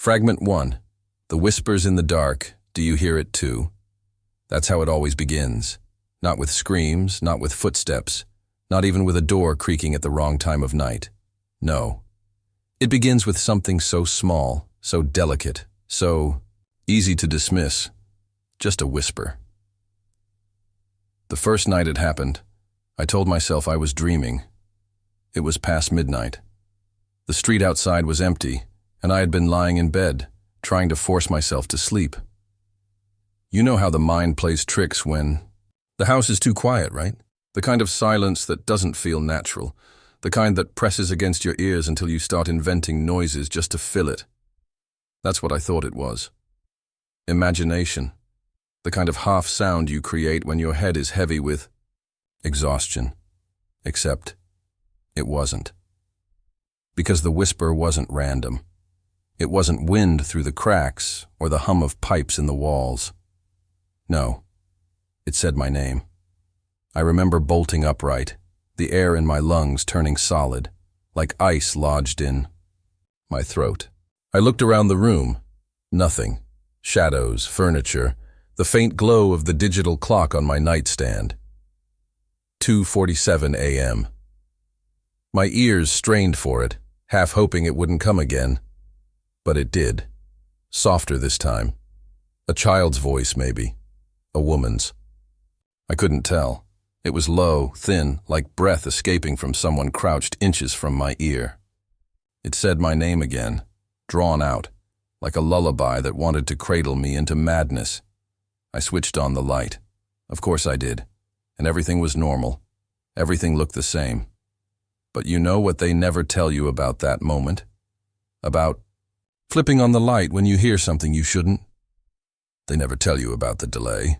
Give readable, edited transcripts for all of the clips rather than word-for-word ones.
Fragment 1. The whispers in the dark, do you hear it too? That's how it always begins. Not with screams, not with footsteps, not even with a door creaking at the wrong time of night. No. It begins with something so small, so delicate, so easy to dismiss. Just a whisper. The first night it happened, I told myself I was dreaming. It was past midnight. The street outside was empty, and I had been lying in bed, trying to force myself to sleep. You know how the mind plays tricks when the house is too quiet, right? The kind of silence that doesn't feel natural, the kind that presses against your ears until you start inventing noises just to fill it. That's what I thought it was. Imagination, the kind of half sound you create when your head is heavy with exhaustion. Except it wasn't. Because the whisper wasn't random. It wasn't wind through the cracks or the hum of pipes in the walls. No, it said my name. I remember bolting upright, the air in my lungs turning solid, like ice lodged in my throat. I looked around the room. Nothing. Shadows, furniture, the faint glow of the digital clock on my nightstand. 2:47 a.m. My ears strained for it, half hoping it wouldn't come again. But it did. Softer this time. A child's voice, maybe. A woman's. I couldn't tell. It was low, thin, like breath escaping from someone crouched inches from my ear. It said my name again, drawn out, like a lullaby that wanted to cradle me into madness. I switched on the light. Of course I did. And everything was normal. Everything looked the same. But you know what they never tell you about that moment? About flipping on the light when you hear something you shouldn't? They never tell you about the delay.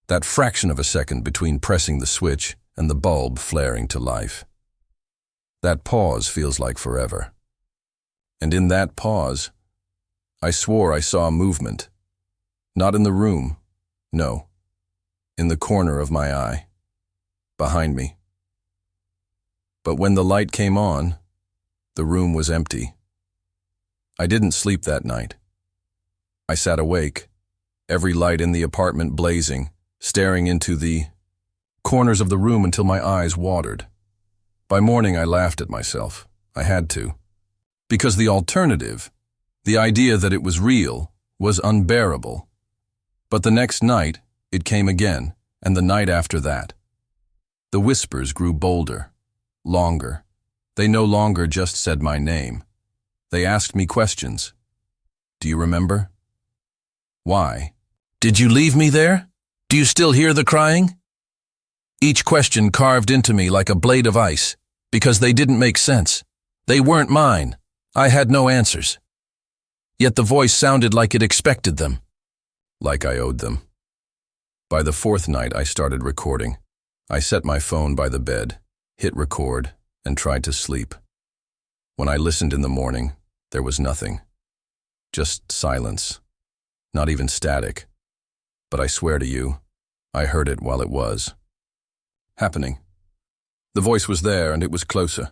That fraction of a second between pressing the switch and the bulb flaring to life. That pause feels like forever. And in that pause, I swore I saw movement. Not in the room, no. In the corner of my eye. Behind me. But when the light came on, the room was empty. I didn't sleep that night. I sat awake, every light in the apartment blazing, staring into the corners of the room until my eyes watered. By morning I laughed at myself. I had to. Because the alternative, the idea that it was real, was unbearable. But the next night, it came again, and the night after that. The whispers grew bolder, longer. They no longer just said my name. They asked me questions. Do you remember? Why? Did you leave me there? Do you still hear the crying? Each question carved into me like a blade of ice, because they didn't make sense. They weren't mine. I had no answers. Yet the voice sounded like it expected them. Like I owed them. By the fourth night, I started recording. I set my phone by the bed, hit record, and tried to sleep. When I listened in the morning, there was nothing. Just silence. Not even static. But I swear to you, I heard it while it was happening. The voice was there and it was closer.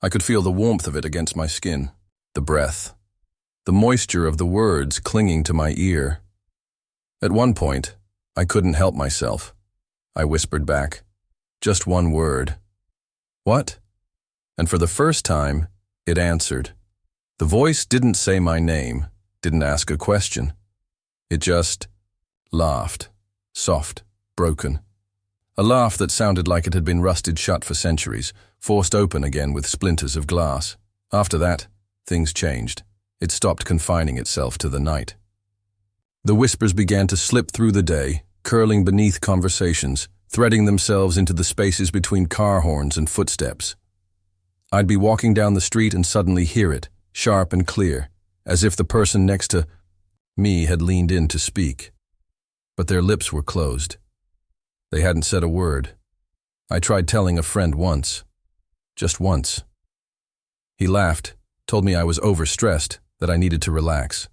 I could feel the warmth of it against my skin, the breath, the moisture of the words clinging to my ear. At one point, I couldn't help myself. I whispered back, just one word. What? And for the first time, it answered. The voice didn't say my name, didn't ask a question. It just laughed, soft, broken. A laugh that sounded like it had been rusted shut for centuries, forced open again with splinters of glass. After that, things changed. It stopped confining itself to the night. The whispers began to slip through the day, curling beneath conversations, threading themselves into the spaces between car horns and footsteps. I'd be walking down the street and suddenly hear it, sharp and clear, as if the person next to me had leaned in to speak. But their lips were closed. They hadn't said a word. I tried telling a friend once. Just once. He laughed, told me I was overstressed, that I needed to relax.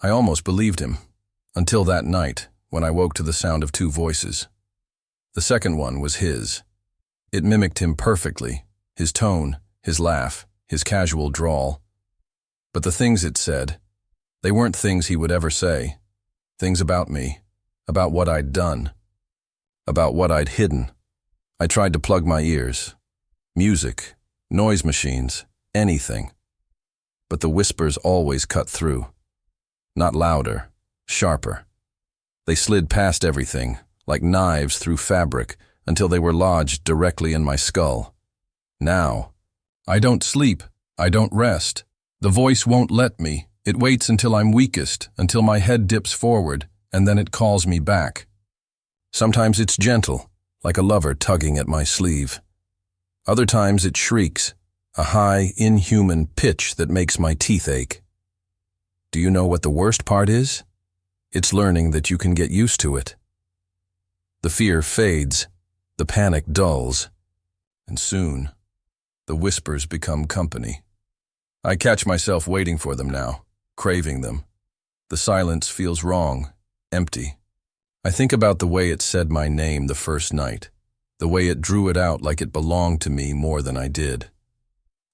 I almost believed him, until that night, when I woke to the sound of two voices. The second one was his. It mimicked him perfectly, his tone, his laugh, his casual drawl. But the things it said, they weren't things he would ever say. Things about me, about what I'd done, about what I'd hidden. I tried to plug my ears. Music, noise machines, anything. But the whispers always cut through. Not louder, sharper. They slid past everything, like knives through fabric, until they were lodged directly in my skull. Now, I don't sleep, I don't rest. The voice won't let me. It waits until I'm weakest, until my head dips forward, and then it calls me back. Sometimes it's gentle, like a lover tugging at my sleeve. Other times it shrieks, a high, inhuman pitch that makes my teeth ache. Do you know what the worst part is? It's learning that you can get used to it. The fear fades, the panic dulls, and soon, the whispers become company. I catch myself waiting for them now, craving them. The silence feels wrong, empty. I think about the way it said my name the first night, the way it drew it out like it belonged to me more than I did.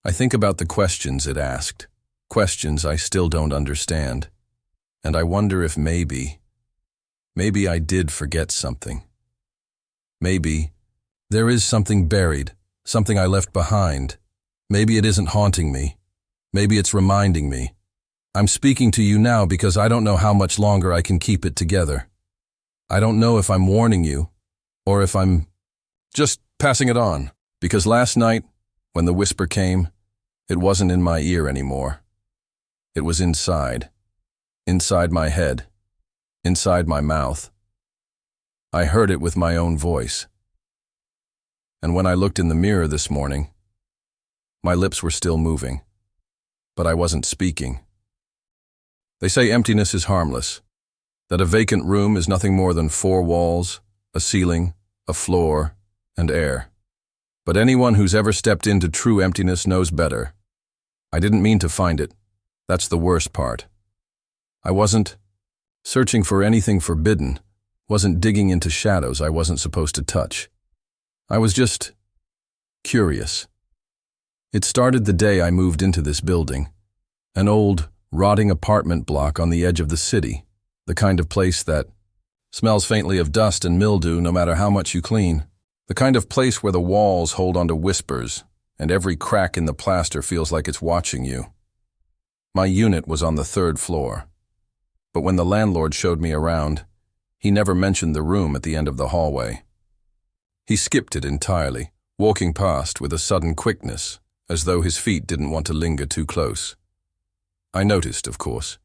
I think about the questions it asked, questions I still don't understand, and I wonder if maybe I did forget something. Maybe there is something buried, something I left behind. Maybe it isn't haunting me. Maybe it's reminding me. I'm speaking to you now because I don't know how much longer I can keep it together. I don't know if I'm warning you, or if I'm just passing it on, because last night, when the whisper came, it wasn't in my ear anymore. It was inside my head, inside my mouth. I heard it with my own voice. And when I looked in the mirror this morning, my lips were still moving, but I wasn't speaking. They say emptiness is harmless, that a vacant room is nothing more than four walls, a ceiling, a floor, and air. But anyone who's ever stepped into true emptiness knows better. I didn't mean to find it. That's the worst part. I wasn't searching for anything forbidden, wasn't digging into shadows I wasn't supposed to touch. I was just curious. It started the day I moved into this building, an old, rotting apartment block on the edge of the city, the kind of place that smells faintly of dust and mildew no matter how much you clean, the kind of place where the walls hold onto whispers and every crack in the plaster feels like it's watching you. My unit was on the 3rd floor, but when the landlord showed me around, he never mentioned the room at the end of the hallway. He skipped it entirely, walking past with a sudden quickness, as though his feet didn't want to linger too close. I noticed, of course.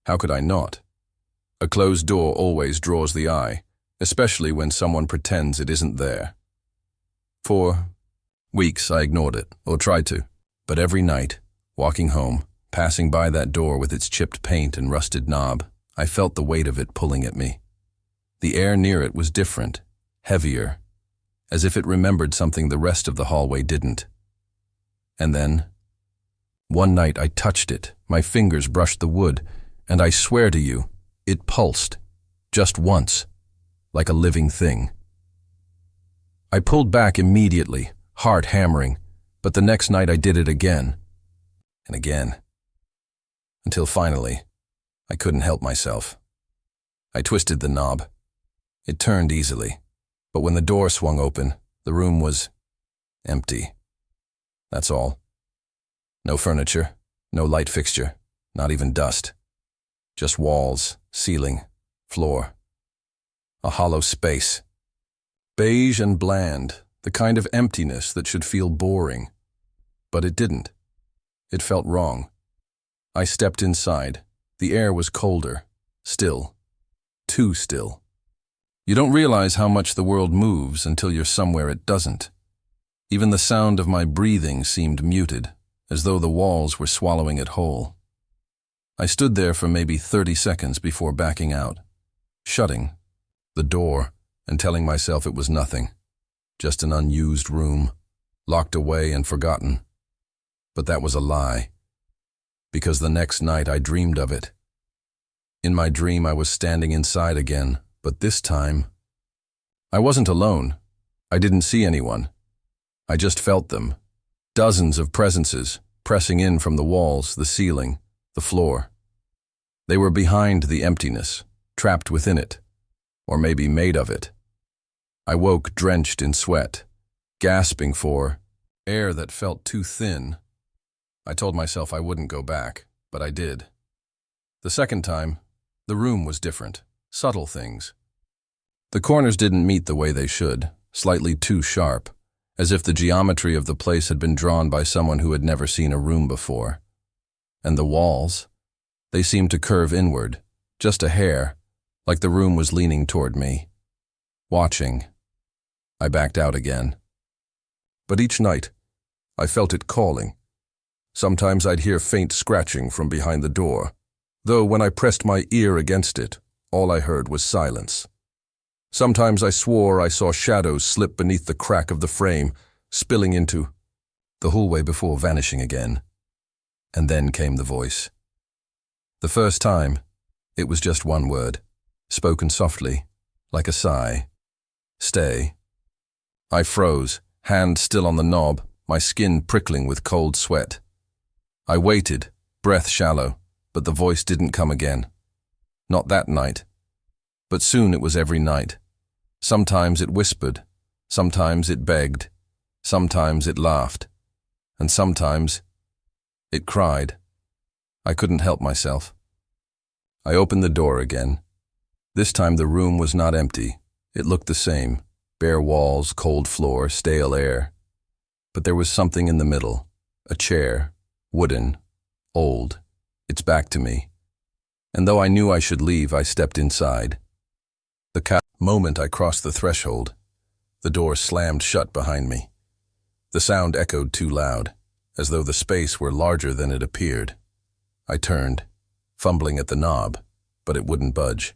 How could I not? A closed door always draws the eye, especially when someone pretends it isn't there. For weeks I ignored it, or tried to, but every night, walking home, passing by that door with its chipped paint and rusted knob, I felt the weight of it pulling at me. The air near it was different, heavier, as if it remembered something the rest of the hallway didn't. And then, one night I touched it, my fingers brushed the wood, and I swear to you, it pulsed, just once, like a living thing. I pulled back immediately, heart hammering, but the next night I did it again, and again, until finally, I couldn't help myself. I twisted the knob. It turned easily, but when the door swung open, the room was empty. That's all. No furniture, no light fixture, not even dust. Just walls, ceiling, floor. A hollow space. Beige and bland, the kind of emptiness that should feel boring. But it didn't. It felt wrong. I stepped inside. The air was colder, still, too still. You don't realize how much the world moves until you're somewhere it doesn't. Even the sound of my breathing seemed muted, as though the walls were swallowing it whole. I stood there for maybe 30 seconds before backing out, shutting the door and telling myself it was nothing, just an unused room, locked away and forgotten. But that was a lie, because the next night I dreamed of it. In my dream I was standing inside again, but this time, I wasn't alone. I didn't see anyone. I just felt them. Dozens of presences, pressing in from the walls, the ceiling, the floor. They were behind the emptiness, trapped within it, or maybe made of it. I woke drenched in sweat, gasping for air that felt too thin. I told myself I wouldn't go back, but I did. The second time, the room was different, subtle things. The corners didn't meet the way they should, slightly too sharp, as if the geometry of the place had been drawn by someone who had never seen a room before. And the walls, they seemed to curve inward, just a hair, like the room was leaning toward me. Watching. I backed out again. But each night, I felt it calling. Sometimes I'd hear faint scratching from behind the door, though when I pressed my ear against it, all I heard was silence. Sometimes I swore I saw shadows slip beneath the crack of the frame, spilling into the hallway before vanishing again. And then came the voice. The first time, it was just one word, spoken softly, like a sigh. Stay. I froze, hand still on the knob, my skin prickling with cold sweat. I waited, breath shallow, but the voice didn't come again. Not that night. But soon it was every night. Sometimes it whispered, sometimes it begged, sometimes it laughed, and sometimes it cried. I couldn't help myself. I opened the door again. This time the room was not empty. It looked the same. Bare walls, cold floor, stale air. But there was something in the middle. A chair, wooden, old, its back to me. And though I knew I should leave, I stepped inside. The moment I crossed the threshold, the door slammed shut behind me. The sound echoed too loud, as though the space were larger than it appeared. I turned, fumbling at the knob, but it wouldn't budge.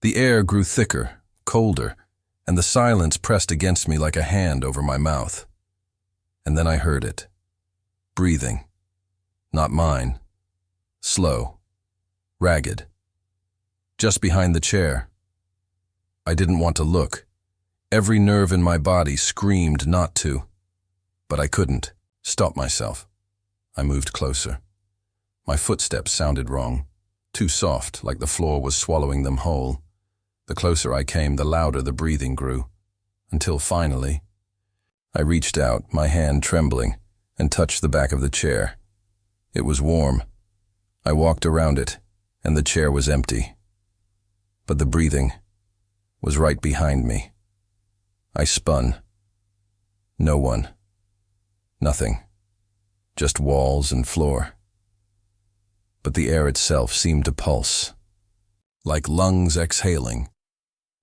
The air grew thicker, colder, and the silence pressed against me like a hand over my mouth. And then I heard it. Breathing. Not mine. Slow. Ragged. Just behind the chair. I didn't want to look. Every nerve in my body screamed not to. But I couldn't stop myself. I moved closer. My footsteps sounded wrong. Too soft, like the floor was swallowing them whole. The closer I came, the louder the breathing grew. Until finally, I reached out, my hand trembling, and touched the back of the chair. It was warm. I walked around it, and the chair was empty. But the breathing was right behind me. I spun. No one. Nothing. Just walls and floor. But the air itself seemed to pulse. Like lungs exhaling.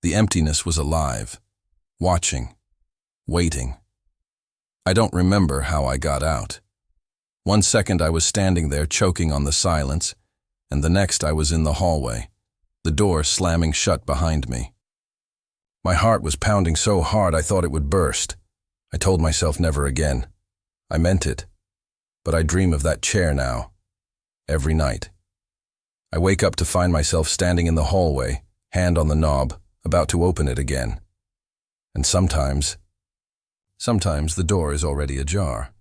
The emptiness was alive. Watching. Waiting. I don't remember how I got out. One second I was standing there choking on the silence, and the next I was in the hallway, the door slamming shut behind me. My heart was pounding so hard I thought it would burst. I told myself never again. I meant it. But I dream of that chair now. Every night. I wake up to find myself standing in the hallway, hand on the knob, about to open it again. And sometimes the door is already ajar.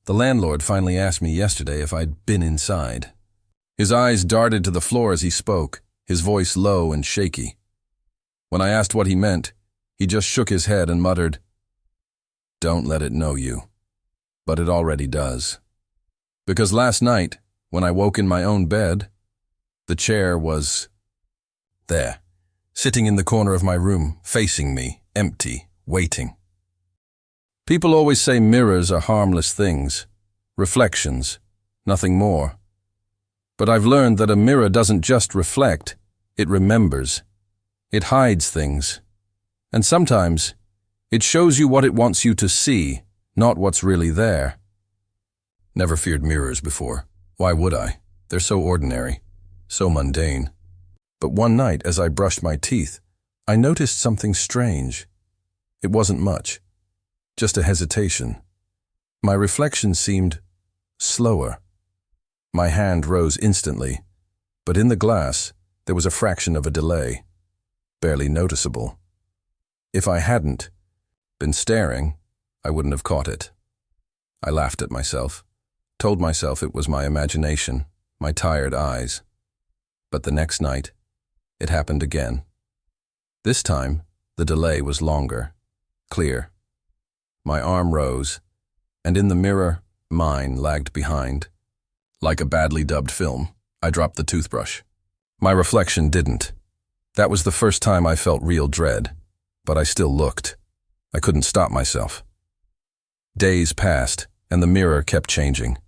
The landlord finally asked me yesterday if I'd been inside. His eyes darted to the floor as he spoke, his voice low and shaky. When I asked what he meant, he just shook his head and muttered, "Don't let it know you." But it already does. Because last night, when I woke in my own bed, the chair was there, sitting in the corner of my room, facing me, empty, waiting. People always say mirrors are harmless things, reflections, nothing more. But I've learned that a mirror doesn't just reflect, it remembers. It hides things. And sometimes, it shows you what it wants you to see, not what's really there. Never feared mirrors before. Why would I? They're so ordinary, so mundane. But one night, as I brushed my teeth, I noticed something strange. It wasn't much, just a hesitation. My reflection seemed slower. My hand rose instantly, but in the glass, there was a fraction of a delay, barely noticeable. If I hadn't been staring, I wouldn't have caught it. I laughed at myself, Told myself it was my imagination, my tired eyes. But the next night, it happened again. This time, the delay was longer, clear. My arm rose, and in the mirror, mine lagged behind. Like a badly dubbed film, I dropped the toothbrush. My reflection didn't. That was the first time I felt real dread, but I still looked. I couldn't stop myself. Days passed, and the mirror kept changing.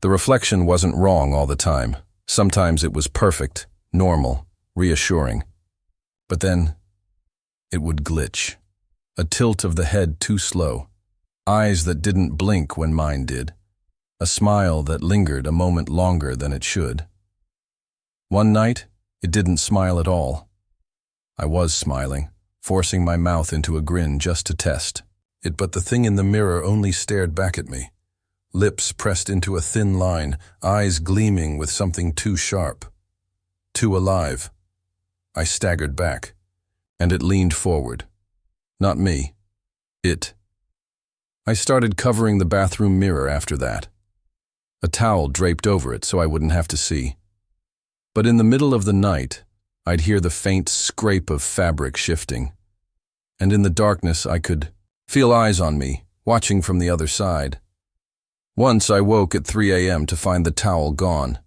The reflection wasn't wrong all the time. Sometimes it was perfect, normal, reassuring. But then, it would glitch. A tilt of the head too slow. Eyes that didn't blink when mine did. A smile that lingered a moment longer than it should. One night, it didn't smile at all. I was smiling, forcing my mouth into a grin just to test it, but the thing in the mirror only stared back at me. Lips pressed into a thin line, eyes gleaming with something too sharp. Too alive. I staggered back, and it leaned forward. Not me. It. I started covering the bathroom mirror after that. A towel draped over it so I wouldn't have to see. But in the middle of the night, I'd hear the faint scrape of fabric shifting. And in the darkness, I could feel eyes on me, watching from the other side. Once I woke at 3 a.m. to find the towel gone,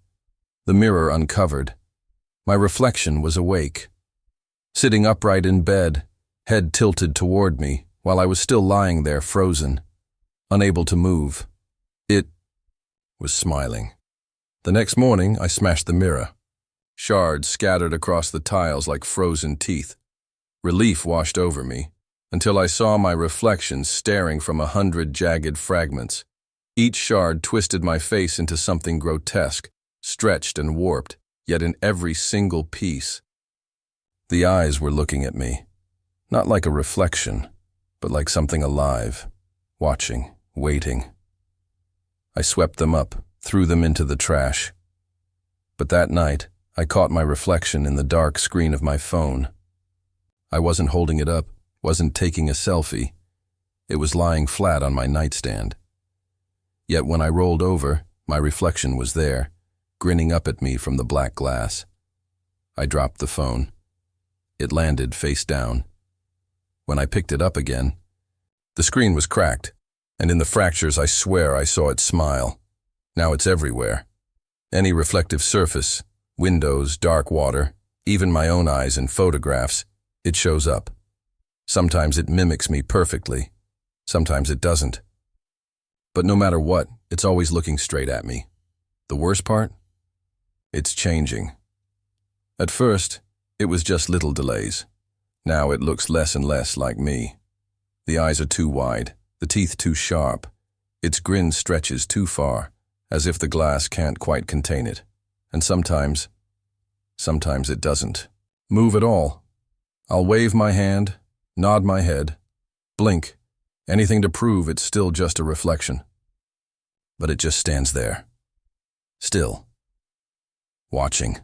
the mirror uncovered. My reflection was awake, sitting upright in bed, head tilted toward me, while I was still lying there frozen, unable to move. It was smiling. The next morning, I smashed the mirror. Shards scattered across the tiles like frozen teeth. Relief washed over me, until I saw my reflection staring from 100 jagged fragments. Each shard twisted my face into something grotesque, stretched and warped, yet in every single piece. The eyes were looking at me, not like a reflection, but like something alive, watching, waiting. I swept them up, threw them into the trash. But that night, I caught my reflection in the dark screen of my phone. I wasn't holding it up, wasn't taking a selfie. It was lying flat on my nightstand. Yet when I rolled over, my reflection was there, grinning up at me from the black glass. I dropped the phone. It landed face down. When I picked it up again, the screen was cracked, and in the fractures I swear I saw it smile. Now it's everywhere. Any reflective surface, windows, dark water, even my own eyes in photographs, it shows up. Sometimes it mimics me perfectly. Sometimes it doesn't. But no matter what, it's always looking straight at me. The worst part? It's changing. At first, it was just little delays. Now it looks less and less like me. The eyes are too wide, the teeth too sharp. Its grin stretches too far, as if the glass can't quite contain it. And sometimes it doesn't move at all. I'll wave my hand, nod my head, blink, anything to prove it's still just a reflection. But it just stands there, still, watching,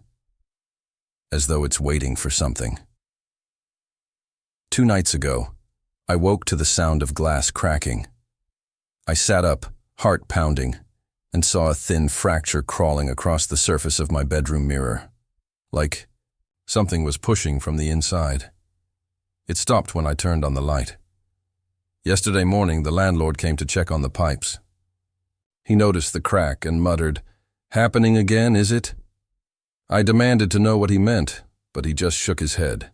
as though it's waiting for something. 2 nights ago, I woke to the sound of glass cracking. I sat up, heart pounding, and saw a thin fracture crawling across the surface of my bedroom mirror, like something was pushing from the inside. It stopped when I turned on the light. Yesterday morning, the landlord came to check on the pipes. He noticed the crack and muttered, "Happening again, is it?" I demanded to know what he meant, but he just shook his head.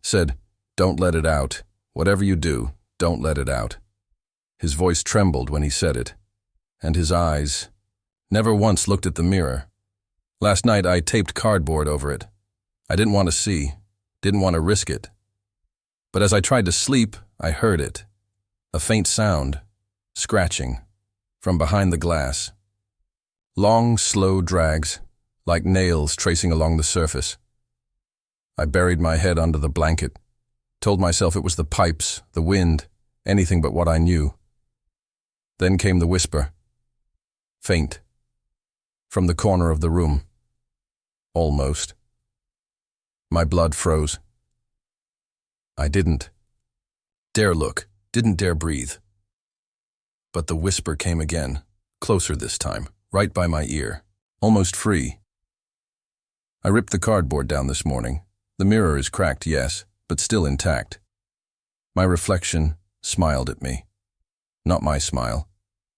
Said, "Don't let it out. Whatever you do, don't let it out." His voice trembled when he said it, and his eyes never once looked at the mirror. Last night I taped cardboard over it. I didn't want to see, didn't want to risk it. But as I tried to sleep, I heard it. A faint sound, scratching, from behind the glass. Long, slow drags, like nails tracing along the surface. I buried my head under the blanket, told myself it was the pipes, the wind, anything but what I knew. Then came the whisper, faint, from the corner of the room. Almost. My blood froze. I didn't dare look, didn't dare breathe. But the whisper came again, closer this time, right by my ear, almost free. I ripped the cardboard down this morning. The mirror is cracked, yes, but still intact. My reflection smiled at me. Not my smile.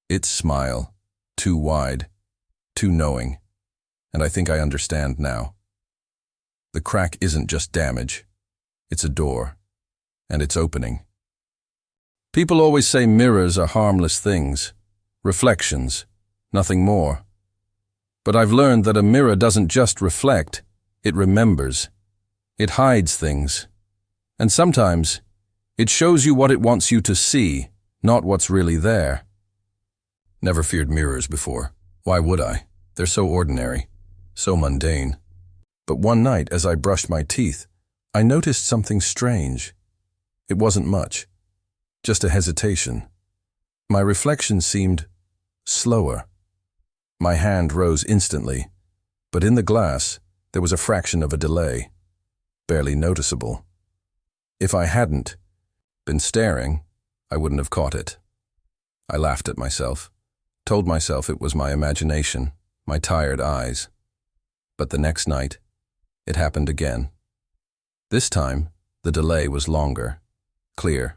Its smile. Too wide. Too knowing. And I think I understand now. The crack isn't just damage. It's a door. And it's opening. People always say mirrors are harmless things. Reflections. Nothing more. But I've learned that a mirror doesn't just reflect. It remembers. It hides things. And sometimes, it shows you what it wants you to see, not what's really there. Never feared mirrors before. Why would I? They're so ordinary, so mundane. But one night, as I brushed my teeth, I noticed something strange. It wasn't much, just a hesitation. My reflection seemed slower. My hand rose instantly, but in the glass, there was a fraction of a delay, barely noticeable. If I hadn't been staring, I wouldn't have caught it. I laughed at myself, told myself it was my imagination, my tired eyes. But the next night, it happened again. This time, the delay was longer, clear.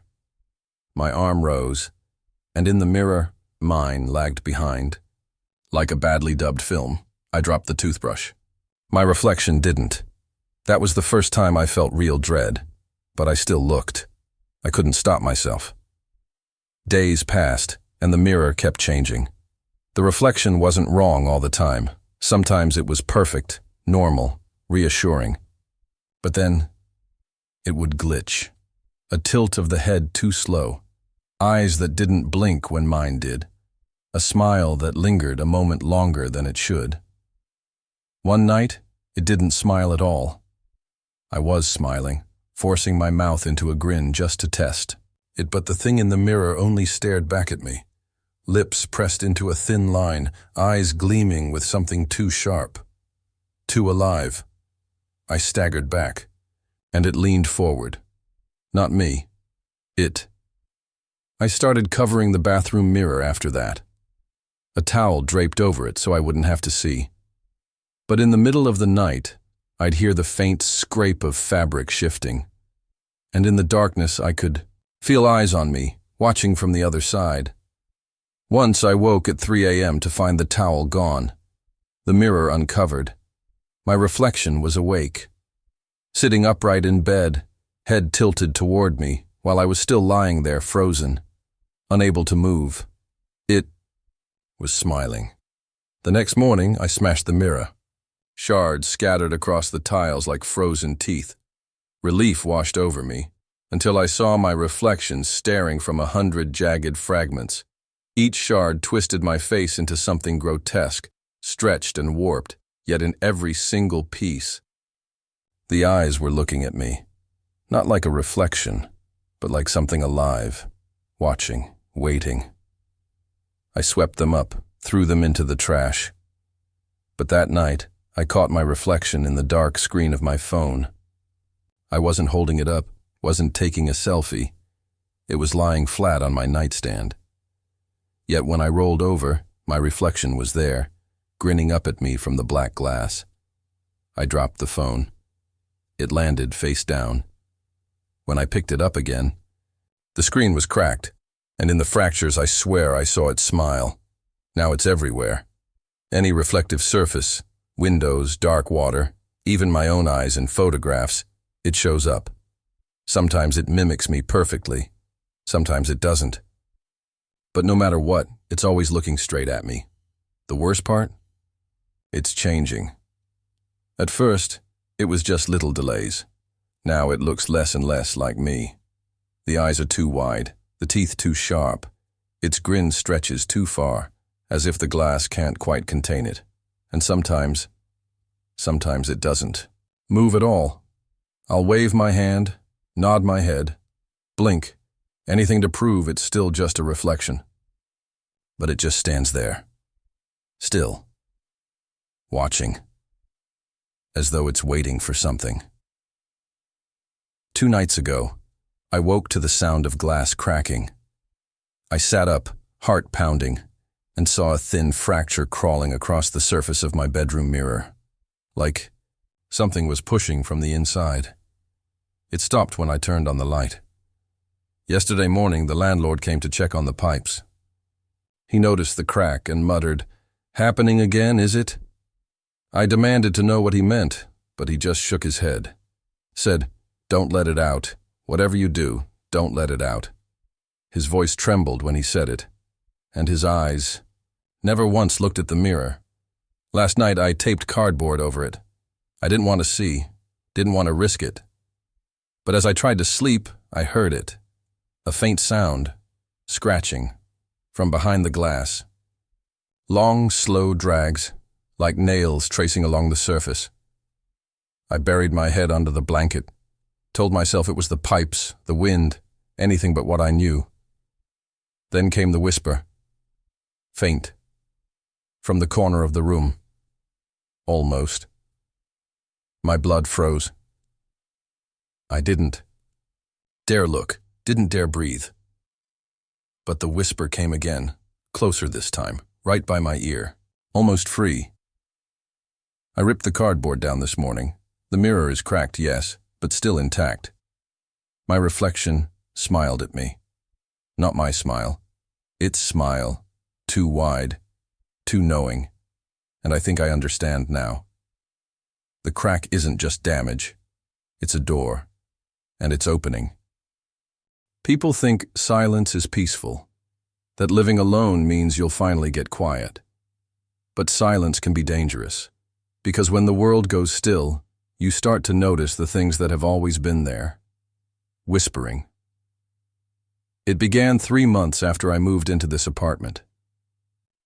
My arm rose, and in the mirror, mine lagged behind. Like a badly dubbed film, I dropped the toothbrush. My reflection didn't. That was the first time I felt real dread, but I still looked. I couldn't stop myself. Days passed, and the mirror kept changing. The reflection wasn't wrong all the time. Sometimes it was perfect, normal, reassuring. But then, it would glitch. A tilt of the head too slow. Eyes that didn't blink when mine did. A smile that lingered a moment longer than it should. One night, it didn't smile at all. I was smiling, forcing my mouth into a grin just to test it, but the thing in the mirror only stared back at me. Lips pressed into a thin line, eyes gleaming with something too sharp. Too alive. I staggered back, and it leaned forward. Not me. It. I started covering the bathroom mirror after that. A towel draped over it so I wouldn't have to see. But in the middle of the night, I'd hear the faint scrape of fabric shifting. And in the darkness, I could feel eyes on me, watching from the other side. Once I woke at 3 a.m. to find the towel gone, the mirror uncovered. My reflection was awake, sitting upright in bed, head tilted toward me, while I was still lying there frozen, unable to move. It was smiling. The next morning, I smashed the mirror. Shards scattered across the tiles like frozen teeth. Relief washed over me, until I saw my reflection staring from 100 jagged fragments. Each shard twisted my face into something grotesque, stretched and warped, yet in every single piece. The eyes were looking at me, not like a reflection, but like something alive, watching, waiting. I swept them up, threw them into the trash. But that night, I caught my reflection in the dark screen of my phone. I wasn't holding it up, wasn't taking a selfie. It was lying flat on my nightstand. Yet when I rolled over, my reflection was there, grinning up at me from the black glass. I dropped the phone. It landed face down. When I picked it up again, the screen was cracked, and in the fractures I swear I saw it smile. Now it's everywhere. Any reflective surface, windows, dark water, even my own eyes in photographs, it shows up. Sometimes it mimics me perfectly. Sometimes it doesn't. But no matter what, it's always looking straight at me. The worst part? It's changing. At first, it was just little delays. Now it looks less and less like me. The eyes are too wide, the teeth too sharp. Its grin stretches too far, as if the glass can't quite contain it. And sometimes it doesn't move at all. I'll wave my hand, nod my head, blink, anything to prove it's still just a reflection. But it just stands there, still, watching, as though it's waiting for something. 2 nights ago, I woke to the sound of glass cracking. I sat up, heart pounding, and saw a thin fracture crawling across the surface of my bedroom mirror. Like something was pushing from the inside. It stopped when I turned on the light. Yesterday morning, the landlord came to check on the pipes. He noticed the crack and muttered, "Happening again, is it?" I demanded to know what he meant, but he just shook his head. Said, "Don't let it out. Whatever you do, don't let it out." His voice trembled when he said it, and his eyes never once looked at the mirror. Last night I taped cardboard over it. I didn't want to see, didn't want to risk it. But as I tried to sleep, I heard it. A faint sound, scratching, from behind the glass. Long, slow drags, like nails tracing along the surface. I buried my head under the blanket, told myself it was the pipes, the wind, anything but what I knew. Then came the whisper. Faint. From the corner of the room. Almost. My blood froze. I didn't dare look, didn't dare breathe. But the whisper came again, closer this time, right by my ear, almost free. I ripped the cardboard down this morning. The mirror is cracked, yes, but still intact. My reflection smiled at me. Not my smile. Its smile, too wide, too knowing, and I think I understand now. The crack isn't just damage. It's a door, and it's opening. People think silence is peaceful, that living alone means you'll finally get quiet. But silence can be dangerous, because when the world goes still, you start to notice the things that have always been there. Whispering. It began 3 months after I moved into this apartment.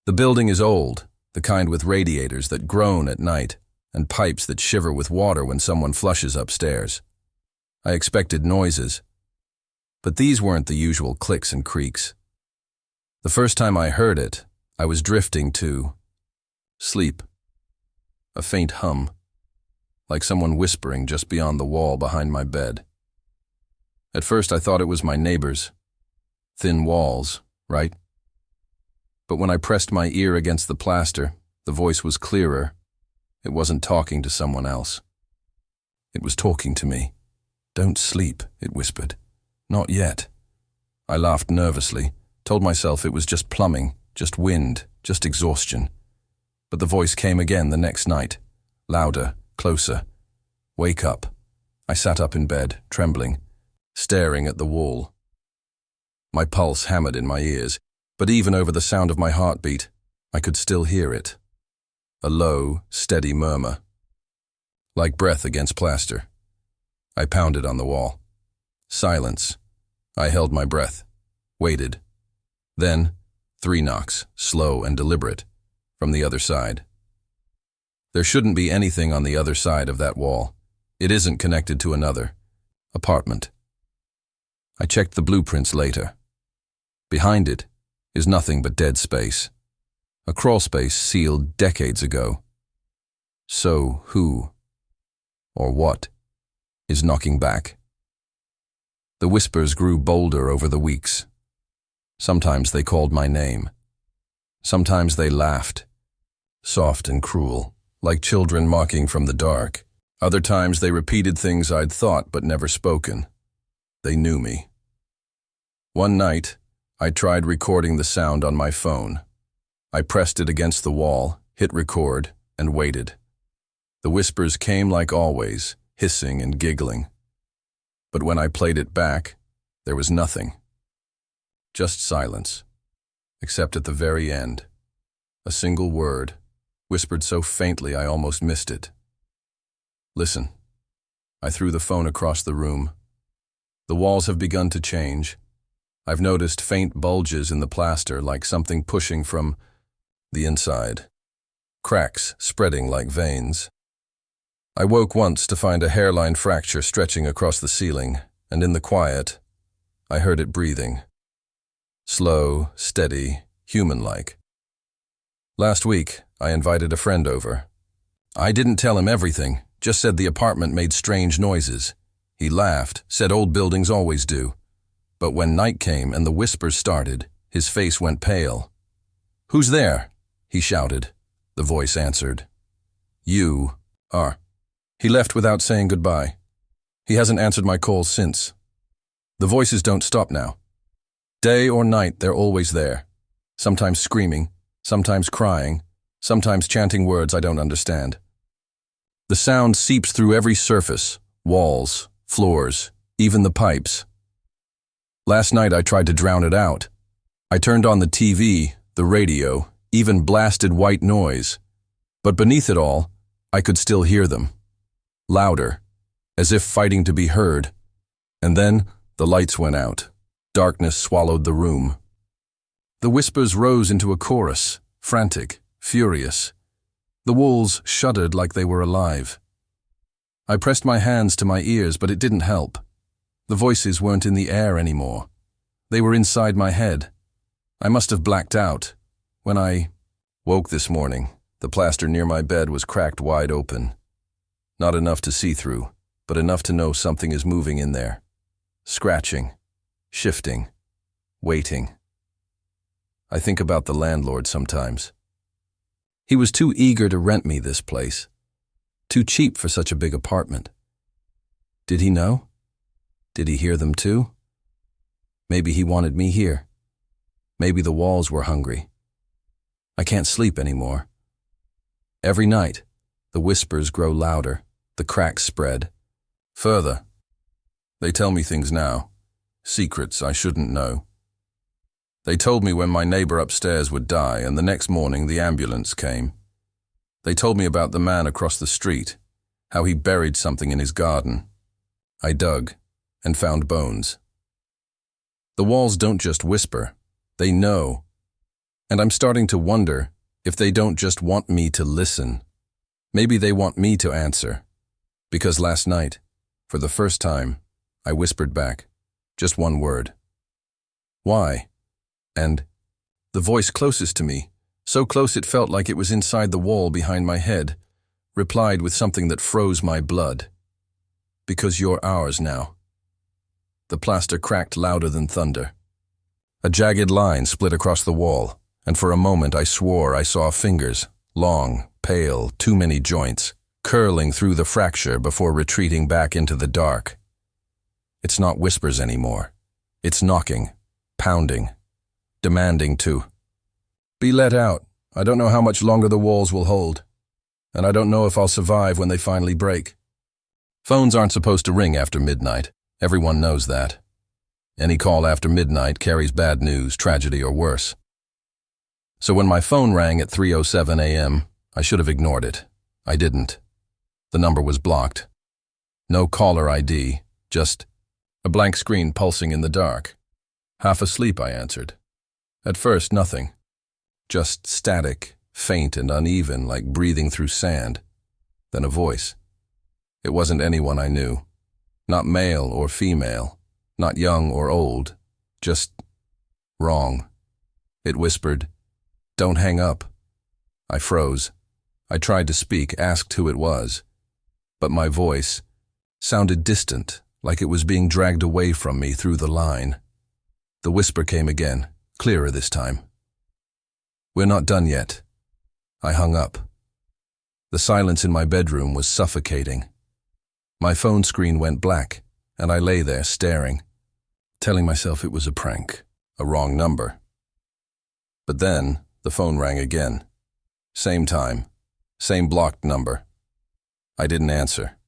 The building is old, the kind with radiators that groan at night and pipes that shiver with water when someone flushes upstairs. I expected noises, but these weren't the usual clicks and creaks. The first time I heard it, I was drifting to sleep. A faint hum, like someone whispering just beyond the wall behind my bed. At first I thought it was my neighbors. Thin walls, right? But when I pressed my ear against the plaster, the voice was clearer. It wasn't talking to someone else. It was talking to me. "Don't sleep," it whispered. "Not yet." I laughed nervously, told myself it was just plumbing, just wind, just exhaustion. But the voice came again the next night, louder, closer. "Wake up." I sat up in bed, trembling, staring at the wall. My pulse hammered in my ears, but even over the sound of my heartbeat, I could still hear it. A low, steady murmur. Like breath against plaster. I pounded on the wall. Silence. I held my breath. Waited. Then, 3 knocks, slow and deliberate, from the other side. There shouldn't be anything on the other side of that wall. It isn't connected to another apartment. I checked the blueprints later. Behind it is nothing but dead space. A crawl space sealed decades ago. So who, or what, is knocking back? The whispers grew bolder over the weeks. Sometimes they called my name. Sometimes they laughed, soft and cruel, like children mocking from the dark. Other times they repeated things I'd thought but never spoken. They knew me. One night, I tried recording the sound on my phone. I pressed it against the wall, hit record, and waited. The whispers came like always, hissing and giggling. But when I played it back, there was nothing. Just silence, except at the very end. A single word, whispered so faintly I almost missed it. "Listen." I threw the phone across the room. The walls have begun to change. I've noticed faint bulges in the plaster, like something pushing from the inside. Cracks spreading like veins. I woke once to find a hairline fracture stretching across the ceiling, and in the quiet, I heard it breathing. Slow, steady, human-like. Last week, I invited a friend over. I didn't tell him everything, just said the apartment made strange noises. He laughed, said old buildings always do. But when night came and the whispers started, his face went pale. "Who's there?" he shouted. The voice answered. "You are." He left without saying goodbye. He hasn't answered my calls since. The voices don't stop now. Day or night, they're always there. Sometimes screaming, sometimes crying, sometimes chanting words I don't understand. The sound seeps through every surface, walls, floors, even the pipes. Last night I tried to drown it out. I turned on the TV, the radio, even blasted white noise. But beneath it all, I could still hear them. Louder, as if fighting to be heard. And then the lights went out. Darkness swallowed the room. The whispers rose into a chorus, frantic, furious. The walls shuddered like they were alive. I pressed my hands to my ears, but it didn't help. The voices weren't in the air anymore. They were inside my head. I must have blacked out. When I woke this morning, the plaster near my bed was cracked wide open. Not enough to see through, but enough to know something is moving in there. Scratching, shifting, waiting. I think about the landlord sometimes. He was too eager to rent me this place. Too cheap for such a big apartment. Did he know? Did he hear them too? Maybe he wanted me here. Maybe the walls were hungry. I can't sleep anymore. Every night, the whispers grow louder, the cracks spread. Further. They tell me things now, secrets I shouldn't know. They told me when my neighbor upstairs would die, and the next morning the ambulance came. They told me about the man across the street, how he buried something in his garden. I dug and found bones. The walls don't just whisper, they know. And I'm starting to wonder if they don't just want me to listen. Maybe they want me to answer. Because last night, for the first time, I whispered back, just one word. Why? And the voice closest to me, so close it felt like it was inside the wall behind my head, replied with something that froze my blood. Because you're ours now. The plaster cracked louder than thunder. A jagged line split across the wall, and for a moment I swore I saw fingers, long, pale, too many joints, curling through the fracture before retreating back into the dark. It's not whispers anymore. It's knocking, pounding, demanding to be let out. I don't know how much longer the walls will hold, and I don't know if I'll survive when they finally break. Phones aren't supposed to ring after midnight. Everyone knows that. Any call after midnight carries bad news, tragedy, or worse. So when my phone rang at 3:07 a.m., I should have ignored it. I didn't. The number was blocked. No caller ID, just a blank screen pulsing in the dark. Half asleep, I answered. At first, nothing. Just static, faint and uneven, like breathing through sand. Then a voice. It wasn't anyone I knew. Not male or female. Not young or old. Just wrong. It whispered, "Don't hang up." I froze. I tried to speak, asked who it was. But my voice sounded distant, like it was being dragged away from me through the line. The whisper came again, clearer this time. "We're not done yet." I hung up. The silence in my bedroom was suffocating. My phone screen went black, and I lay there staring, telling myself it was a prank, a wrong number. But then the phone rang again. Same time, same blocked number. I didn't answer.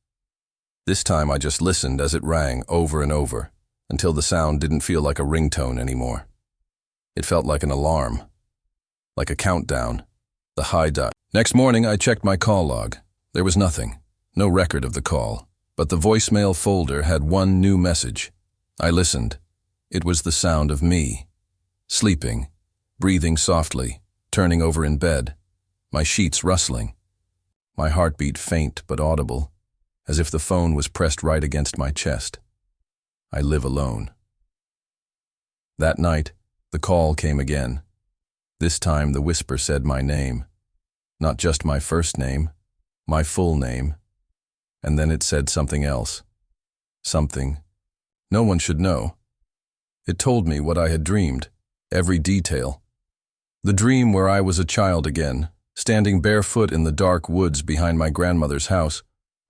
This time I just listened as it rang over and over, until the sound didn't feel like a ringtone anymore. It felt like an alarm, like a countdown, the high dot. Next morning I checked my call log. There was nothing, no record of the call, but the voicemail folder had one new message. I listened. It was the sound of me, sleeping, breathing softly, turning over in bed, my sheets rustling, my heartbeat faint but audible, as if the phone was pressed right against my chest. I live alone. That night, the call came again. This time the whisper said my name. Not just my first name, my full name. And then it said something else. Something no one should know. It told me what I had dreamed, every detail. The dream where I was a child again, standing barefoot in the dark woods behind my grandmother's house,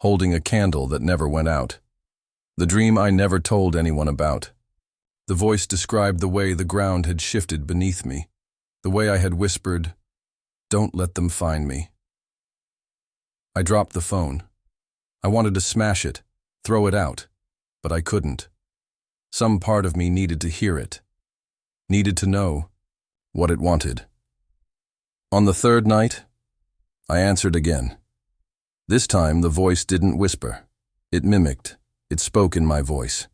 holding a candle that never went out. The dream I never told anyone about. The voice described the way the ground had shifted beneath me, the way I had whispered, "Don't let them find me." I dropped the phone. I wanted to smash it, throw it out, but I couldn't. Some part of me needed to hear it, needed to know what it wanted. On the third night, I answered again. This time the voice didn't whisper. It mimicked. It spoke in my voice.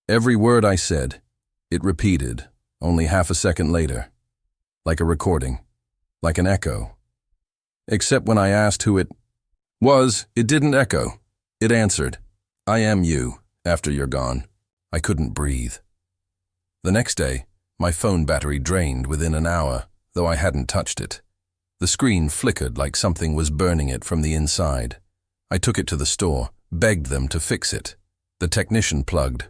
Every word I said, it repeated, only half a second later, like a recording, like an echo. Except when I asked who it was, it didn't echo. It answered, "I am you, after you're gone." I couldn't breathe. The next day, my phone battery drained within an hour, though I hadn't touched it. The screen flickered like something was burning it from the inside. I took it to the store, begged them to fix it. The technician plugged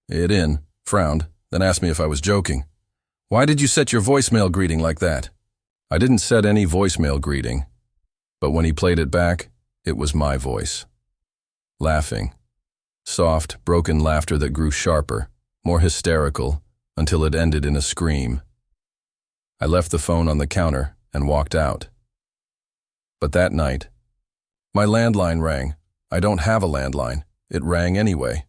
it in, frowned, then asked me if I was joking. "Why did you set your voicemail greeting like that?" I didn't set any voicemail greeting, but when he played it back, it was my voice. Laughing. Soft, broken laughter that grew sharper, more hysterical, until it ended in a scream. I left the phone on the counter and walked out. But that night, my landline rang. I don't have a landline. It rang anyway.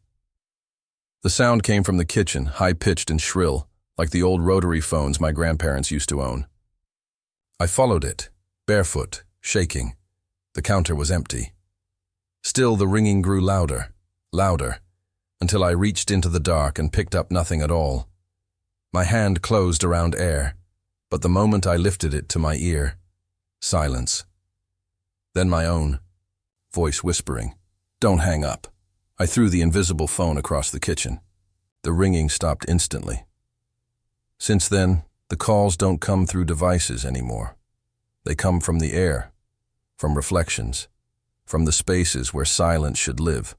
The sound came from the kitchen, high-pitched and shrill, like the old rotary phones my grandparents used to own. I followed it, barefoot, shaking. The counter was empty. Still, the ringing grew louder, louder, until I reached into the dark and picked up nothing at all. My hand closed around air, but the moment I lifted it to my ear, silence. Then my own voice whispering, "Don't hang up." I threw the invisible phone across the kitchen. The ringing stopped instantly. Since then, the calls don't come through devices anymore. They come from the air, from reflections, from the spaces where silence should live.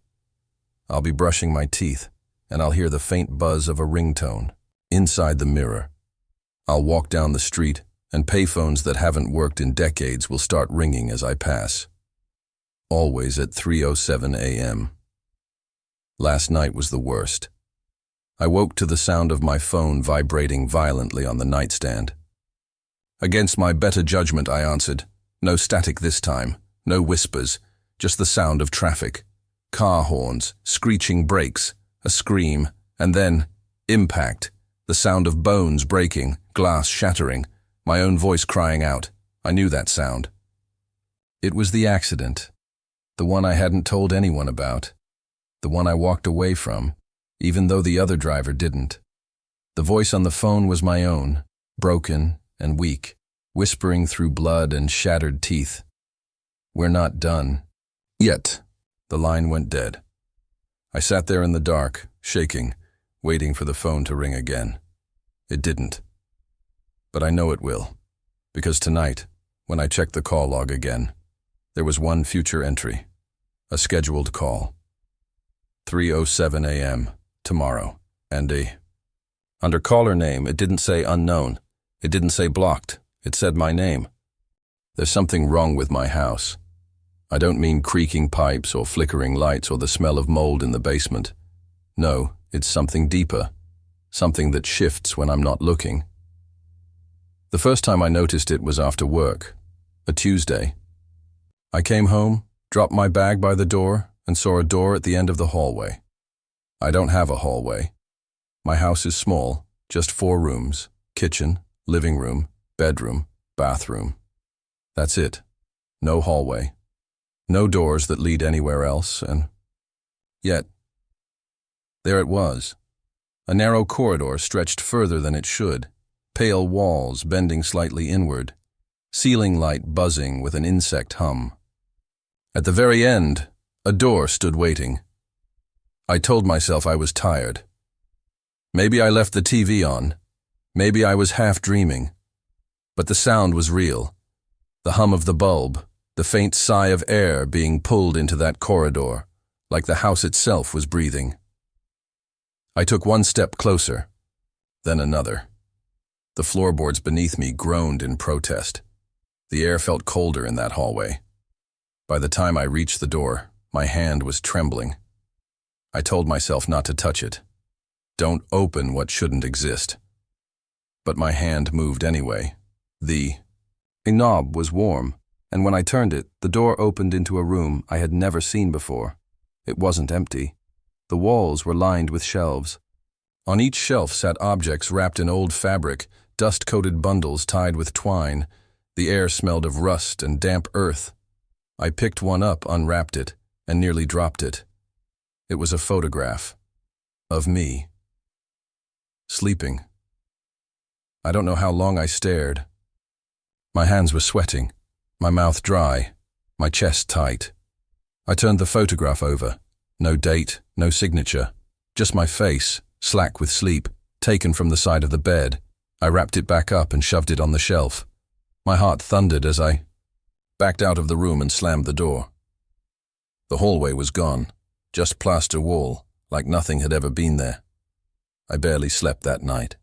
I'll be brushing my teeth, and I'll hear the faint buzz of a ringtone inside the mirror. I'll walk down the street, and payphones that haven't worked in decades will start ringing as I pass. Always at 3:07 a.m. Last night was the worst. I woke to the sound of my phone vibrating violently on the nightstand. Against my better judgment, I answered. No static this time, no whispers, just the sound of traffic. Car horns, screeching brakes, a scream, and then impact, the sound of bones breaking, glass shattering, my own voice crying out. I knew that sound. It was the accident, the one I hadn't told anyone about, the one I walked away from, even though the other driver didn't. The voice on the phone was my own, broken and weak, whispering through blood and shattered teeth. "We're not done yet." The line went dead. I sat there in the dark, shaking, waiting for the phone to ring again. It didn't. But I know it will, because tonight, when I checked the call log again, there was one future entry, a scheduled call. 3:07 a.m. tomorrow, and under caller name, it didn't say unknown. It didn't say blocked. It said my name. There's something wrong with my house. I don't mean creaking pipes or flickering lights or the smell of mold in the basement. No, it's something deeper, something that shifts when I'm not looking. The first time I noticed it was after work, a Tuesday. I came home, dropped my bag by the door, and saw a door at the end of the hallway. I don't have a hallway. My house is small, just 4 rooms, kitchen, living room, bedroom, bathroom. That's it. No hallway. No doors that lead anywhere else, and yet, there it was. A narrow corridor stretched further than it should, pale walls bending slightly inward, ceiling light buzzing with an insect hum. At the very end, a door stood waiting. I told myself I was tired. Maybe I left the TV on. Maybe I was half dreaming. But the sound was real. The hum of the bulb, the faint sigh of air being pulled into that corridor, like the house itself was breathing. I took one step closer, then another. The floorboards beneath me groaned in protest. The air felt colder in that hallway. By the time I reached the door, my hand was trembling. I told myself not to touch it. Don't open what shouldn't exist. But my hand moved anyway. A knob was warm, and when I turned it, the door opened into a room I had never seen before. It wasn't empty. The walls were lined with shelves. On each shelf sat objects wrapped in old fabric, dust-coated bundles tied with twine. The air smelled of rust and damp earth. I picked one up, unwrapped it, and nearly dropped it. It was a photograph of me, sleeping. I don't know how long I stared. My hands were sweating, my mouth dry, my chest tight. I turned the photograph over. No date, no signature, just my face, slack with sleep, taken from the side of the bed. I wrapped it back up and shoved it on the shelf. My heart thundered as I backed out of the room and slammed the door. The hallway was gone, just plaster wall, like nothing had ever been there. I barely slept that night.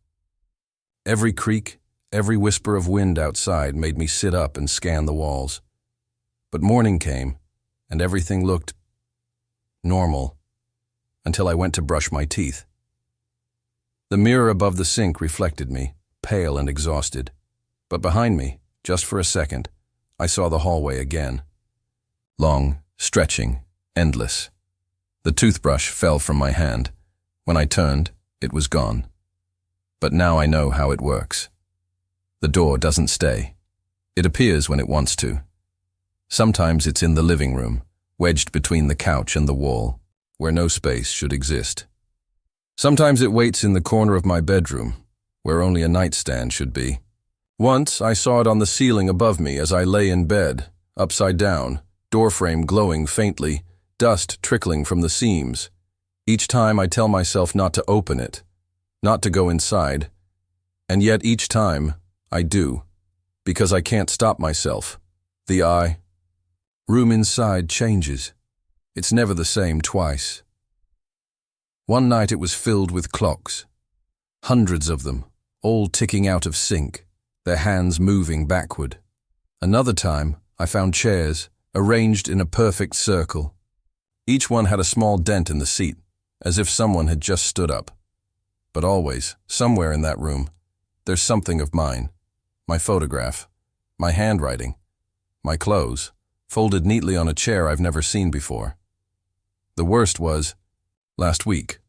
Every creak, every whisper of wind outside made me sit up and scan the walls. But morning came, and everything looked normal, until I went to brush my teeth. The mirror above the sink reflected me, pale and exhausted. But behind me, just for a second, I saw the hallway again. Long, stretching, endless. The toothbrush fell from my hand. When I turned, it was gone. But now I know how it works. The door doesn't stay. It appears when it wants to. Sometimes it's in the living room, wedged between the couch and the wall, where no space should exist. Sometimes it waits in the corner of my bedroom, where only a nightstand should be. Once I saw it on the ceiling above me as I lay in bed, upside down, doorframe glowing faintly, dust trickling from the seams. Each time I tell myself not to open it, not to go inside, and yet each time I do, because I can't stop myself. The room inside changes. It's never the same twice. One night it was filled with clocks, hundreds of them, all ticking out of sync, their hands moving backward. Another time I found chairs arranged in a perfect circle. Each one had a small dent in the seat, as if someone had just stood up. But always, somewhere in that room, there's something of mine. My photograph, my handwriting, my clothes, folded neatly on a chair I've never seen before. The worst was last week.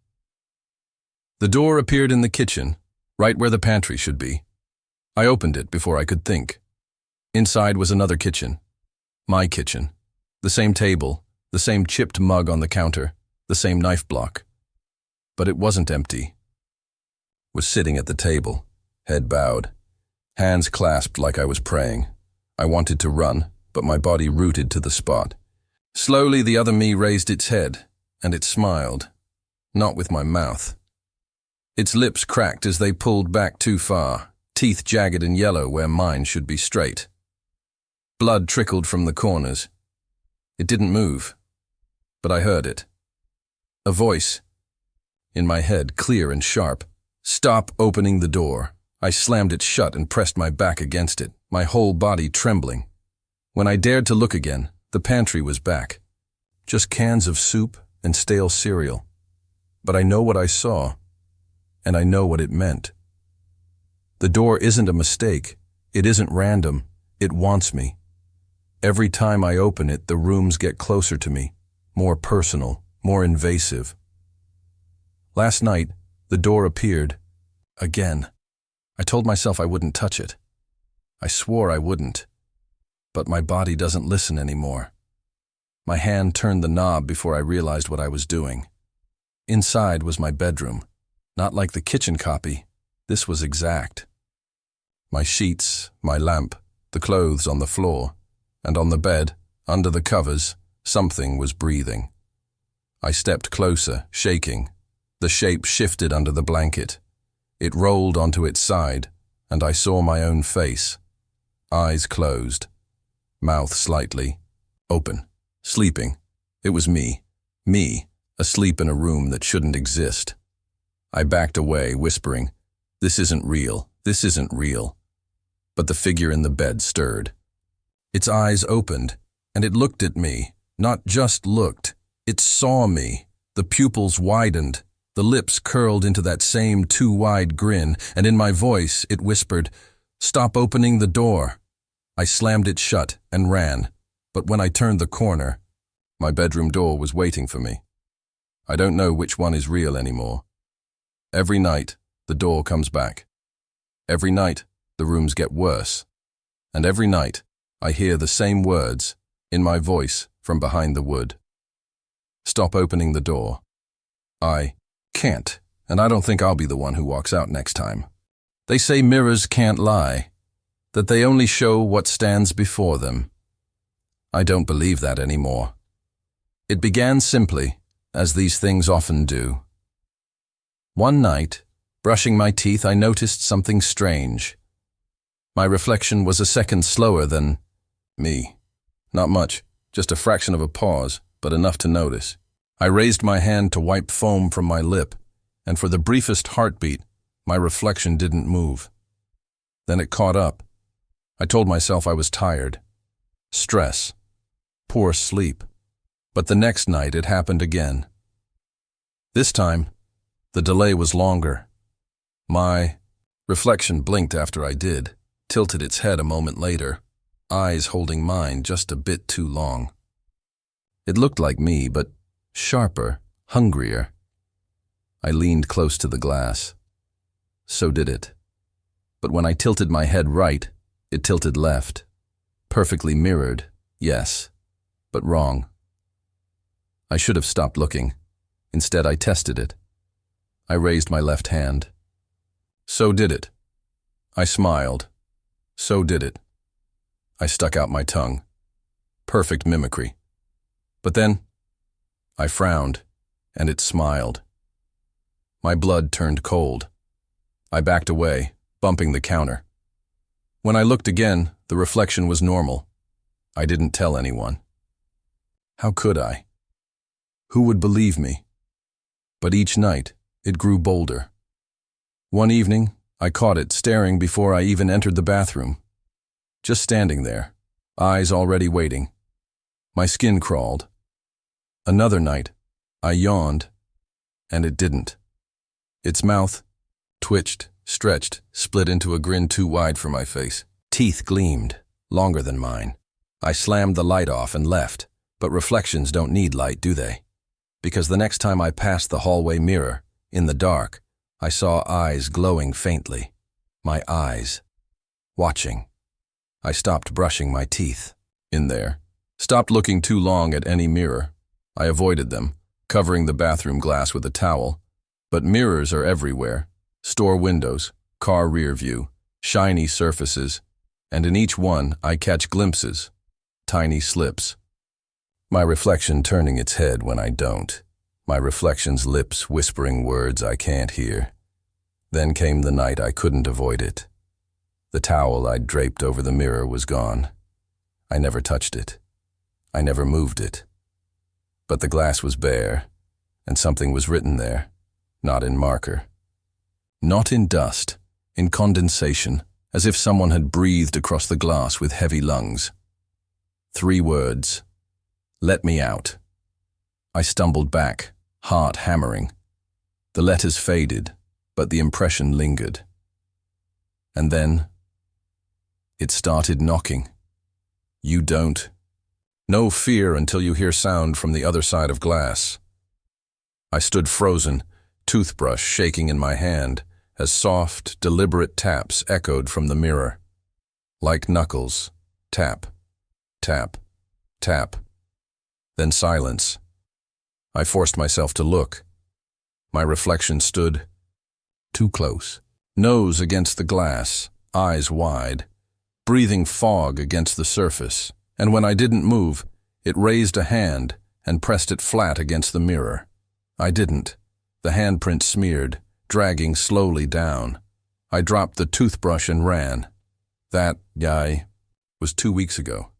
The door appeared in the kitchen, right where the pantry should be. I opened it before I could think. Inside was another kitchen. My kitchen. The same table, the same chipped mug on the counter, the same knife block. But it wasn't empty. Was sitting at the table, head bowed, hands clasped like I was praying. I wanted to run, but my body rooted to the spot. Slowly the other me raised its head, and it smiled, not with my mouth. Its lips cracked as they pulled back too far, teeth jagged and yellow where mine should be straight. Blood trickled from the corners. It didn't move, but I heard it. A voice, in my head, clear and sharp. Stop opening the door. I slammed it shut and pressed my back against it, my whole body trembling. When I dared to look again, the pantry was back. Just cans of soup and stale cereal. But I know what I saw, and I know what it meant. The door isn't a mistake. It isn't random. It wants me. Every time I open it, the rooms get closer to me, more personal, more invasive. Last night, the door appeared again. I told myself I wouldn't touch it. I swore I wouldn't. But my body doesn't listen anymore. My hand turned the knob before I realized what I was doing. Inside was my bedroom. Not like the kitchen copy. This was exact. My sheets, my lamp, the clothes on the floor, and on the bed, under the covers, something was breathing. I stepped closer, shaking. The shape shifted under the blanket. It rolled onto its side, and I saw my own face. Eyes closed, mouth slightly open, sleeping. It was me, asleep in a room that shouldn't exist. I backed away, whispering, "This isn't real. This isn't real. But the figure in the bed stirred. Its eyes opened, and it looked at me. Not just looked, it saw me. The pupils widened, the lips curled into that same too-wide grin, and in my voice it whispered, "Stop opening the door." I slammed it shut and ran, but when I turned the corner, my bedroom door was waiting for me. I don't know which one is real anymore. Every night, the door comes back. Every night, the rooms get worse. And every night, I hear the same words in my voice from behind the wood. Stop opening the door. I can't, and I don't think I'll be the one who walks out next time. They say mirrors can't lie, that they only show what stands before them. I don't believe that anymore. It began simply, as these things often do. One night, brushing my teeth, I noticed something strange. My reflection was a second slower than me. Not much, just a fraction of a pause, but enough to notice. I raised my hand to wipe foam from my lip, and for the briefest heartbeat, my reflection didn't move. Then it caught up. I told myself I was tired. Stress. Poor sleep. But the next night it happened again. This time, the delay was longer. My reflection blinked after I did, tilted its head a moment later, eyes holding mine just a bit too long. It looked like me, but sharper, hungrier. I leaned close to the glass. So did it. But when I tilted my head right, it tilted left. Perfectly mirrored, yes, but wrong. I should have stopped looking. Instead, I tested it. I raised my left hand. So did it. I smiled. So did it. I stuck out my tongue. Perfect mimicry. But then, I frowned, and it smiled. My blood turned cold. I backed away, bumping the counter. When I looked again, the reflection was normal. I didn't tell anyone. How could I? Who would believe me? But each night, it grew bolder. One evening, I caught it staring before I even entered the bathroom. Just standing there, eyes already waiting. My skin crawled. Another night, I yawned, and it didn't. Its mouth twitched, stretched, split into a grin too wide for my face. Teeth gleamed, longer than mine. I slammed the light off and left, but reflections don't need light, do they? Because the next time I passed the hallway mirror, in the dark, I saw eyes glowing faintly. My eyes. Watching. I stopped brushing my teeth. In there. Stopped looking too long at any mirror. I avoided them, covering the bathroom glass with a towel. But mirrors are everywhere. Store windows, car rear view, shiny surfaces, and in each one I catch glimpses, tiny slips. My reflection turning its head when I don't. My reflection's lips whispering words I can't hear. Then came the night I couldn't avoid it. The towel I'd draped over the mirror was gone. I never touched it. I never moved it. But the glass was bare, and something was written there, not in marker. Not in dust, in condensation, as if someone had breathed across the glass with heavy lungs. 3 words. Let me out. I stumbled back, heart hammering. The letters faded, but the impression lingered. And then, it started knocking. You don't. No fear until you hear sound from the other side of glass. I stood frozen, toothbrush shaking in my hand, as soft, deliberate taps echoed from the mirror. Like knuckles. Tap, tap, tap. Then silence. I forced myself to look. My reflection stood too close. Nose against the glass, eyes wide, breathing fog against the surface. And when I didn't move, it raised a hand and pressed it flat against the mirror. I didn't. The handprint smeared, dragging slowly down. I dropped the toothbrush and ran. That guy was 2 weeks ago.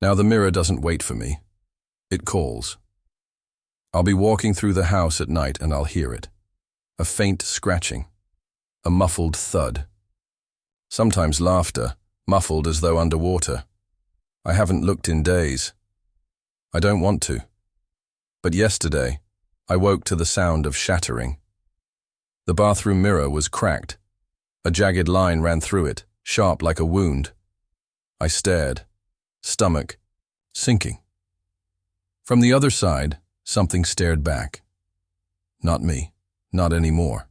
Now the mirror doesn't wait for me. It calls. I'll be walking through the house at night and I'll hear it. A faint scratching. A muffled thud. Sometimes laughter, muffled as though underwater. I haven't looked in days. I don't want to. But yesterday, I woke to the sound of shattering. The bathroom mirror was cracked. A jagged line ran through it, sharp like a wound. I stared, stomach sinking. From the other side, something stared back. Not me, not anymore.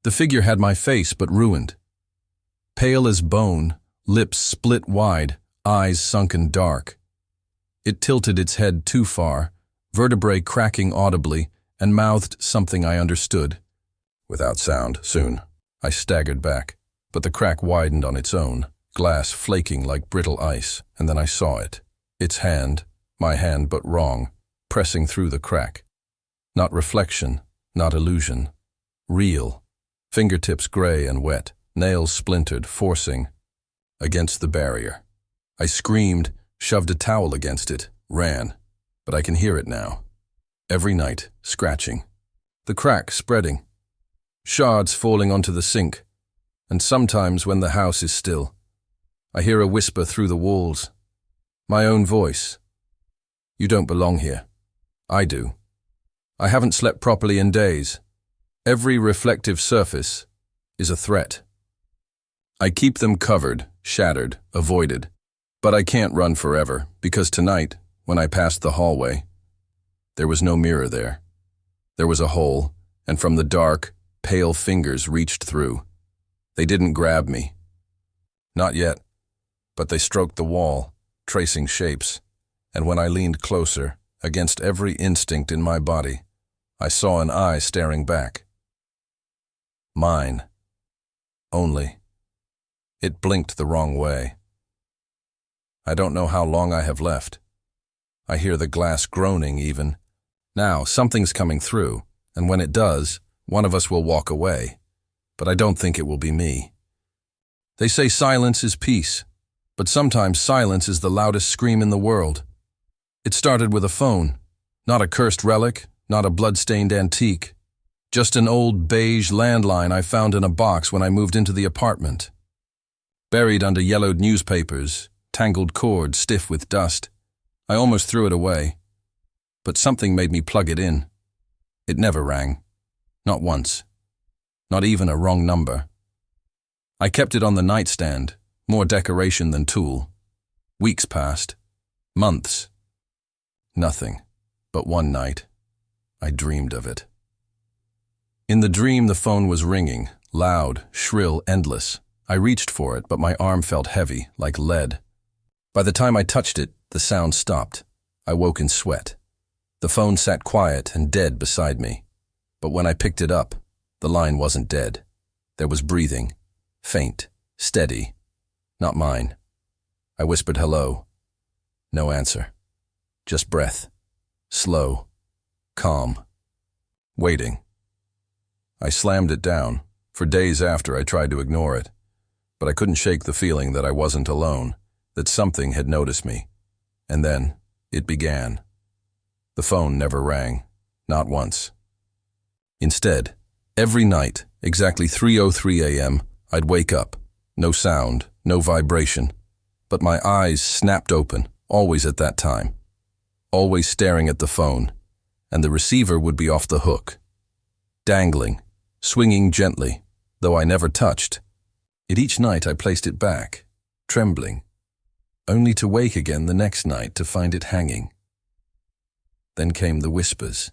The figure had my face but ruined. Pale as bone, lips split wide, eyes sunken dark. It tilted its head too far, vertebrae cracking audibly, and mouthed something I understood. Without sound, soon. I staggered back, but the crack widened on its own, glass flaking like brittle ice, and then I saw it. Its hand, my hand but wrong, pressing through the crack. Not reflection, not illusion. Real. Fingertips gray and wet, nails splintered, forcing against the barrier. I screamed, shoved a towel against it, ran, but I can hear it now. Every night, scratching. The crack spreading. Shards falling onto the sink, and sometimes when the house is still, I hear a whisper through the walls. My own voice. You don't belong here. I do. I haven't slept properly in days. Every reflective surface is a threat. I keep them covered, shattered, avoided. But I can't run forever, because tonight, when I passed the hallway, there was no mirror there. There was a hole, and from the dark, pale fingers reached through. They didn't grab me. Not yet, but they stroked the wall, tracing shapes, and when I leaned closer, against every instinct in my body, I saw an eye staring back. Mine. Only. It blinked the wrong way. I don't know how long I have left. I hear the glass groaning even. Now, something's coming through, and when it does, one of us will walk away. But I don't think it will be me. They say silence is peace, but sometimes silence is the loudest scream in the world. It started with a phone, not a cursed relic, not a blood-stained antique, just an old beige landline I found in a box when I moved into the apartment. Buried under yellowed newspapers, tangled cord stiff with dust. I almost threw it away. But something made me plug it in. It never rang. Not once. Not even a wrong number. I kept it on the nightstand, more decoration than tool. Weeks passed. Months. Nothing. But one night, I dreamed of it. In the dream, the phone was ringing, loud, shrill, endless. I reached for it, but my arm felt heavy, like lead. By the time I touched it, the sound stopped. I woke in sweat. The phone sat quiet and dead beside me. But when I picked it up, the line wasn't dead. There was breathing. Faint. Steady. Not mine. I whispered hello. No answer. Just breath. Slow. Calm. Waiting. I slammed it down. For days after, I tried to ignore it. But I couldn't shake the feeling that I wasn't alone, that something had noticed me. And then, it began. The phone never rang. Not once. Instead, every night, exactly 3:03 a.m., I'd wake up. No sound, no vibration. But my eyes snapped open, always at that time. Always staring at the phone. And the receiver would be off the hook. Dangling, swinging gently, though I never touched. Yet each night I placed it back, trembling, only to wake again the next night to find it hanging. Then came the whispers.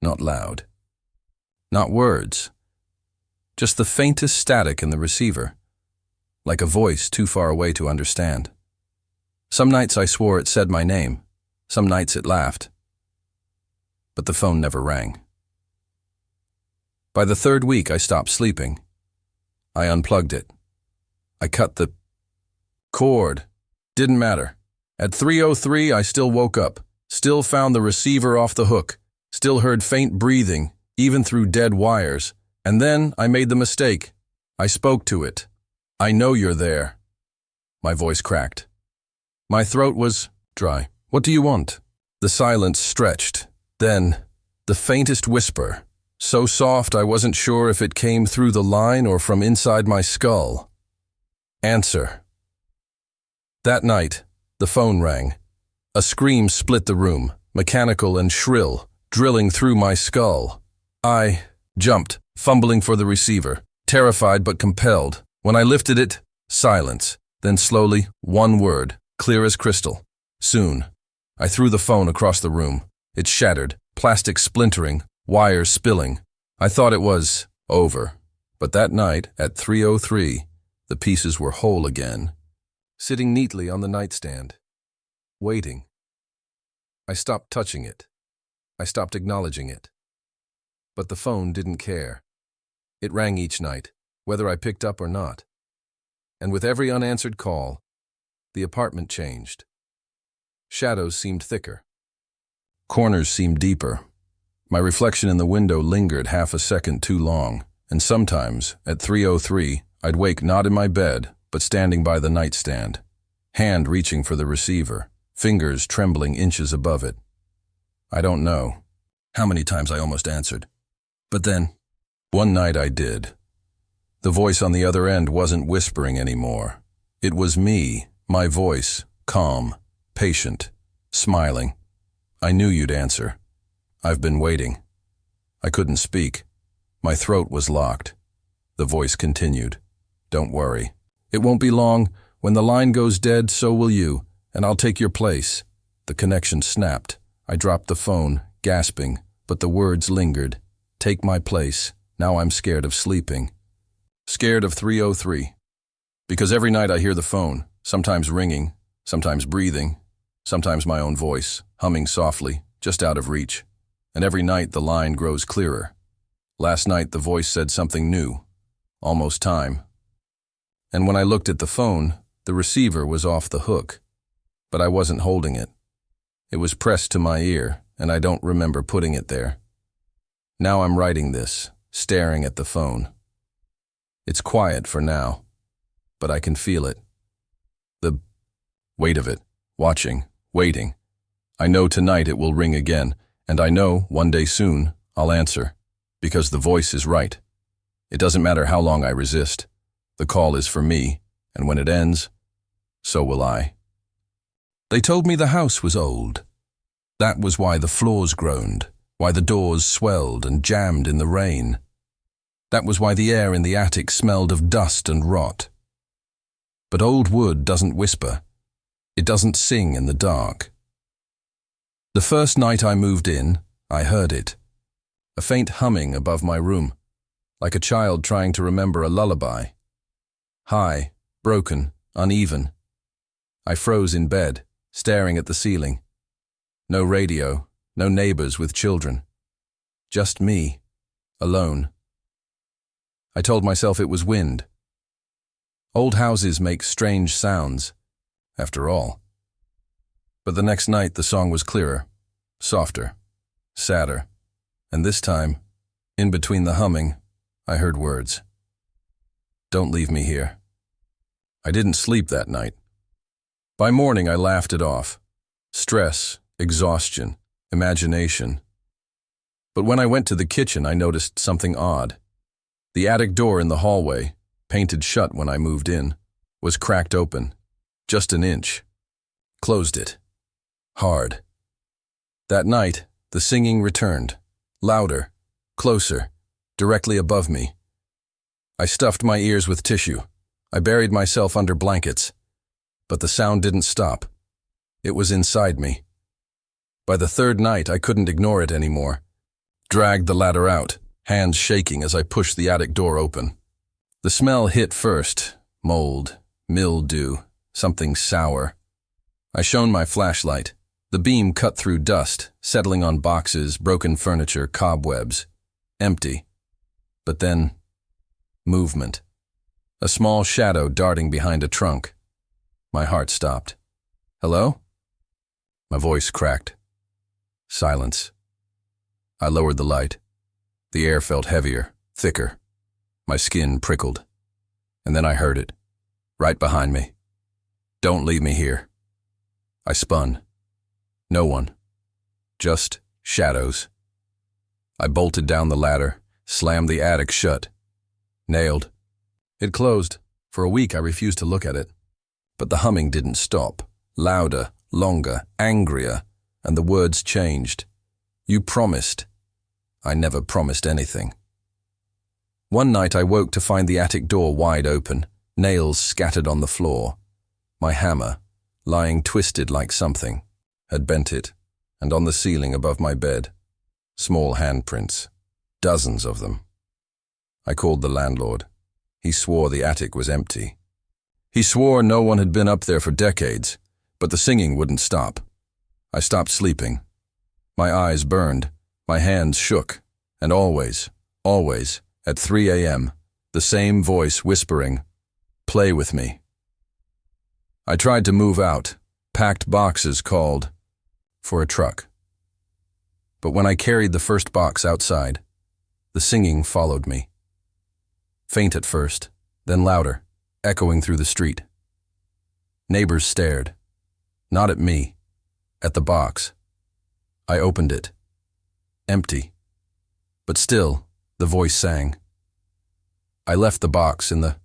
Not loud. Not words. Just the faintest static in the receiver, like a voice too far away to understand. Some nights I swore it said my name. Some nights it laughed. But the phone never rang. By the third week, I stopped sleeping. I unplugged it. I cut the cord. Didn't matter. At 3:03, I still woke up, still found the receiver off the hook, still heard faint breathing, even through dead wires. And then I made the mistake. I spoke to it. I know you're there. My voice cracked. My throat was dry. What do you want? The silence stretched. Then, the faintest whisper, so soft I wasn't sure if it came through the line or from inside my skull. Answer. That night, the phone rang. A scream split the room, mechanical and shrill, drilling through my skull. I jumped, fumbling for the receiver, terrified but compelled. When I lifted it, silence. Then slowly, one word, clear as crystal. Soon. I threw the phone across the room. It shattered, plastic splintering, wires spilling. I thought it was over. But that night, at 3:03, the pieces were whole again, sitting neatly on the nightstand, waiting. I stopped touching it. I stopped acknowledging it. But the phone didn't care. It rang each night, whether I picked up or not. And with every unanswered call, the apartment changed. Shadows seemed thicker. Corners seemed deeper. My reflection in the window lingered half a second too long, and sometimes, at 3:03, I'd wake not in my bed, but standing by the nightstand, hand reaching for the receiver, fingers trembling inches above it. I don't know how many times I almost answered. But then, one night I did. The voice on the other end wasn't whispering anymore. It was me, my voice, calm, patient, smiling. I knew you'd answer. I've been waiting. I couldn't speak. My throat was locked. The voice continued. Don't worry. It won't be long. When the line goes dead, so will you, and I'll take your place. The connection snapped. I dropped the phone, gasping, but the words lingered. Take my place. Now I'm scared of sleeping. Scared of 3:03. Because every night I hear the phone, sometimes ringing, sometimes breathing, sometimes my own voice, humming softly, just out of reach. And every night the line grows clearer. Last night the voice said something new. Almost time. And when I looked at the phone, the receiver was off the hook. But I wasn't holding it. It was pressed to my ear, and I don't remember putting it there. Now I'm writing this, staring at the phone. It's quiet for now, but I can feel it. The weight of it, watching, waiting. I know tonight it will ring again, and I know one day soon I'll answer, because the voice is right. It doesn't matter how long I resist. The call is for me, and when it ends, so will I. They told me the house was old. That was why the floors groaned, why the doors swelled and jammed in the rain. That was why the air in the attic smelled of dust and rot. But old wood doesn't whisper. It doesn't sing in the dark. The first night I moved in, I heard it. A faint humming above my room, like a child trying to remember a lullaby. High, broken, uneven. I froze in bed, staring at the ceiling. No radio, no neighbors with children. Just me, alone. I told myself it was wind. Old houses make strange sounds, after all. But the next night the song was clearer, softer, sadder, and this time, in between the humming, I heard words. Don't leave me here. I didn't sleep that night. By morning I laughed it off. Stress, exhaustion, imagination. But when I went to the kitchen I noticed something odd. The attic door in the hallway, painted shut when I moved in, was cracked open, just an inch. Closed it. Hard. That night, the singing returned, louder, closer, directly above me. I stuffed my ears with tissue. I buried myself under blankets. But the sound didn't stop. It was inside me. By the third night, I couldn't ignore it anymore. Dragged the ladder out, hands shaking as I pushed the attic door open. The smell hit first, mold, mildew, something sour. I shone my flashlight. The beam cut through dust, settling on boxes, broken furniture, cobwebs. Empty. But then, movement. A small shadow darting behind a trunk. My heart stopped. Hello? My voice cracked. Silence. I lowered the light. The air felt heavier, thicker. My skin prickled. And then I heard it, right behind me. Don't leave me here. I spun. No one. Just shadows. I bolted down the ladder, slammed the attic shut. Nailed. It closed. For a week I refused to look at it. But the humming didn't stop. Louder, longer, angrier, and the words changed. You promised. I never promised anything. One night I woke to find the attic door wide open, nails scattered on the floor. My hammer, lying twisted like something, had bent it, and on the ceiling above my bed, small handprints, dozens of them. I called the landlord. He swore the attic was empty. He swore no one had been up there for decades, but the singing wouldn't stop. I stopped sleeping. My eyes burned, my hands shook, and always, at 3 a.m., the same voice whispering, "Play with me." I tried to move out, packed boxes, called for a truck. But when I carried the first box outside, the singing followed me. Faint at first, then louder, echoing through the street. Neighbors stared, not at me, at the box. I opened it. Empty. But still, the voice sang. I left the box in the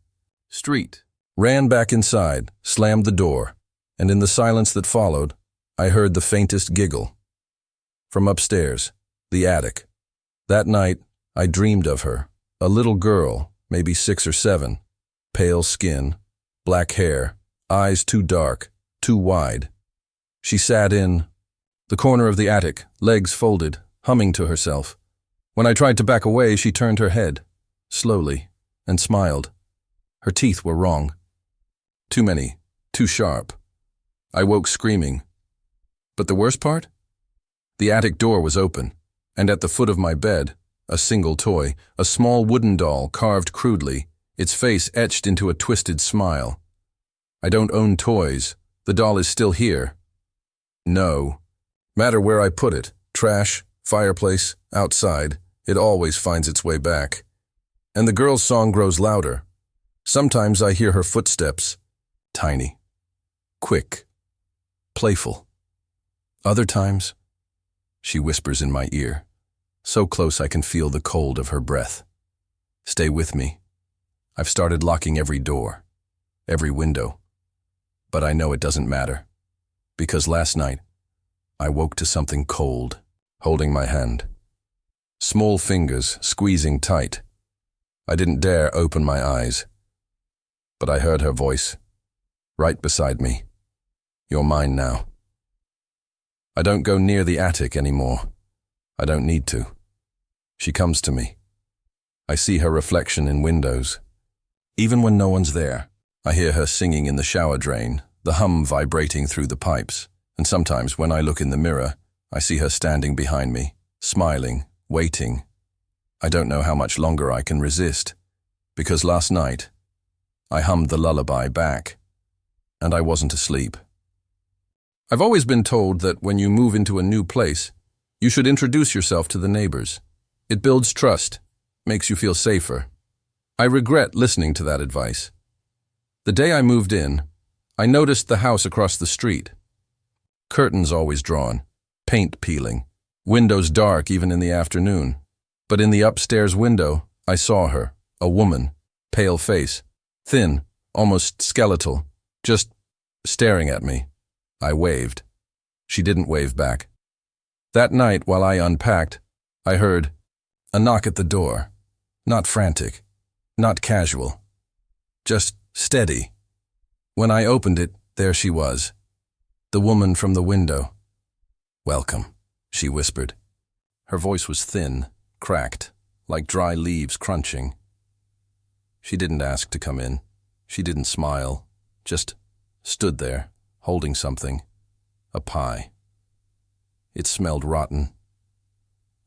street, ran back inside, slammed the door, and in the silence that followed, I heard the faintest giggle. From upstairs, the attic. That night, I dreamed of her, a little girl, maybe 6 or 7, pale skin, black hair, eyes too dark, too wide. She sat in the corner of the attic, legs folded, humming to herself. When I tried to back away, she turned her head, slowly, and smiled. Her teeth were wrong. Too many, too sharp. I woke screaming. But the worst part? The attic door was open, and at the foot of my bed, a single toy, a small wooden doll carved crudely, its face etched into a twisted smile. I don't own toys. The doll is still here. No. Matter where I put it, trash, fireplace, outside, it always finds its way back. And the girl's song grows louder. Sometimes I hear her footsteps, tiny, quick, playful. Other times, she whispers in my ear, so close I can feel the cold of her breath. Stay with me. I've started locking every door, every window. But I know it doesn't matter, because last night, I woke to something cold, holding my hand. Small fingers squeezing tight. I didn't dare open my eyes. But I heard her voice, right beside me. You're mine now. I don't go near the attic anymore. I don't need to. She comes to me. I see her reflection in windows. Even when no one's there, I hear her singing in the shower drain, the hum vibrating through the pipes. And sometimes when I look in the mirror, I see her standing behind me, smiling, waiting. I don't know how much longer I can resist, because last night, I hummed the lullaby back, and I wasn't asleep. I've always been told that when you move into a new place, you should introduce yourself to the neighbors. It builds trust, makes you feel safer. I regret listening to that advice. The day I moved in, I noticed the house across the street. Curtains always drawn, paint peeling, windows dark even in the afternoon. But in the upstairs window, I saw her, a woman, pale face, thin, almost skeletal, just staring at me. I waved. She didn't wave back. That night, while I unpacked, I heard a knock at the door. Not frantic, not casual, just steady. When I opened it, there she was, the woman from the window. "Welcome," she whispered. Her voice was thin, cracked, like dry leaves crunching. She didn't ask to come in. She didn't smile, just stood there, holding something, a pie. It smelled rotten.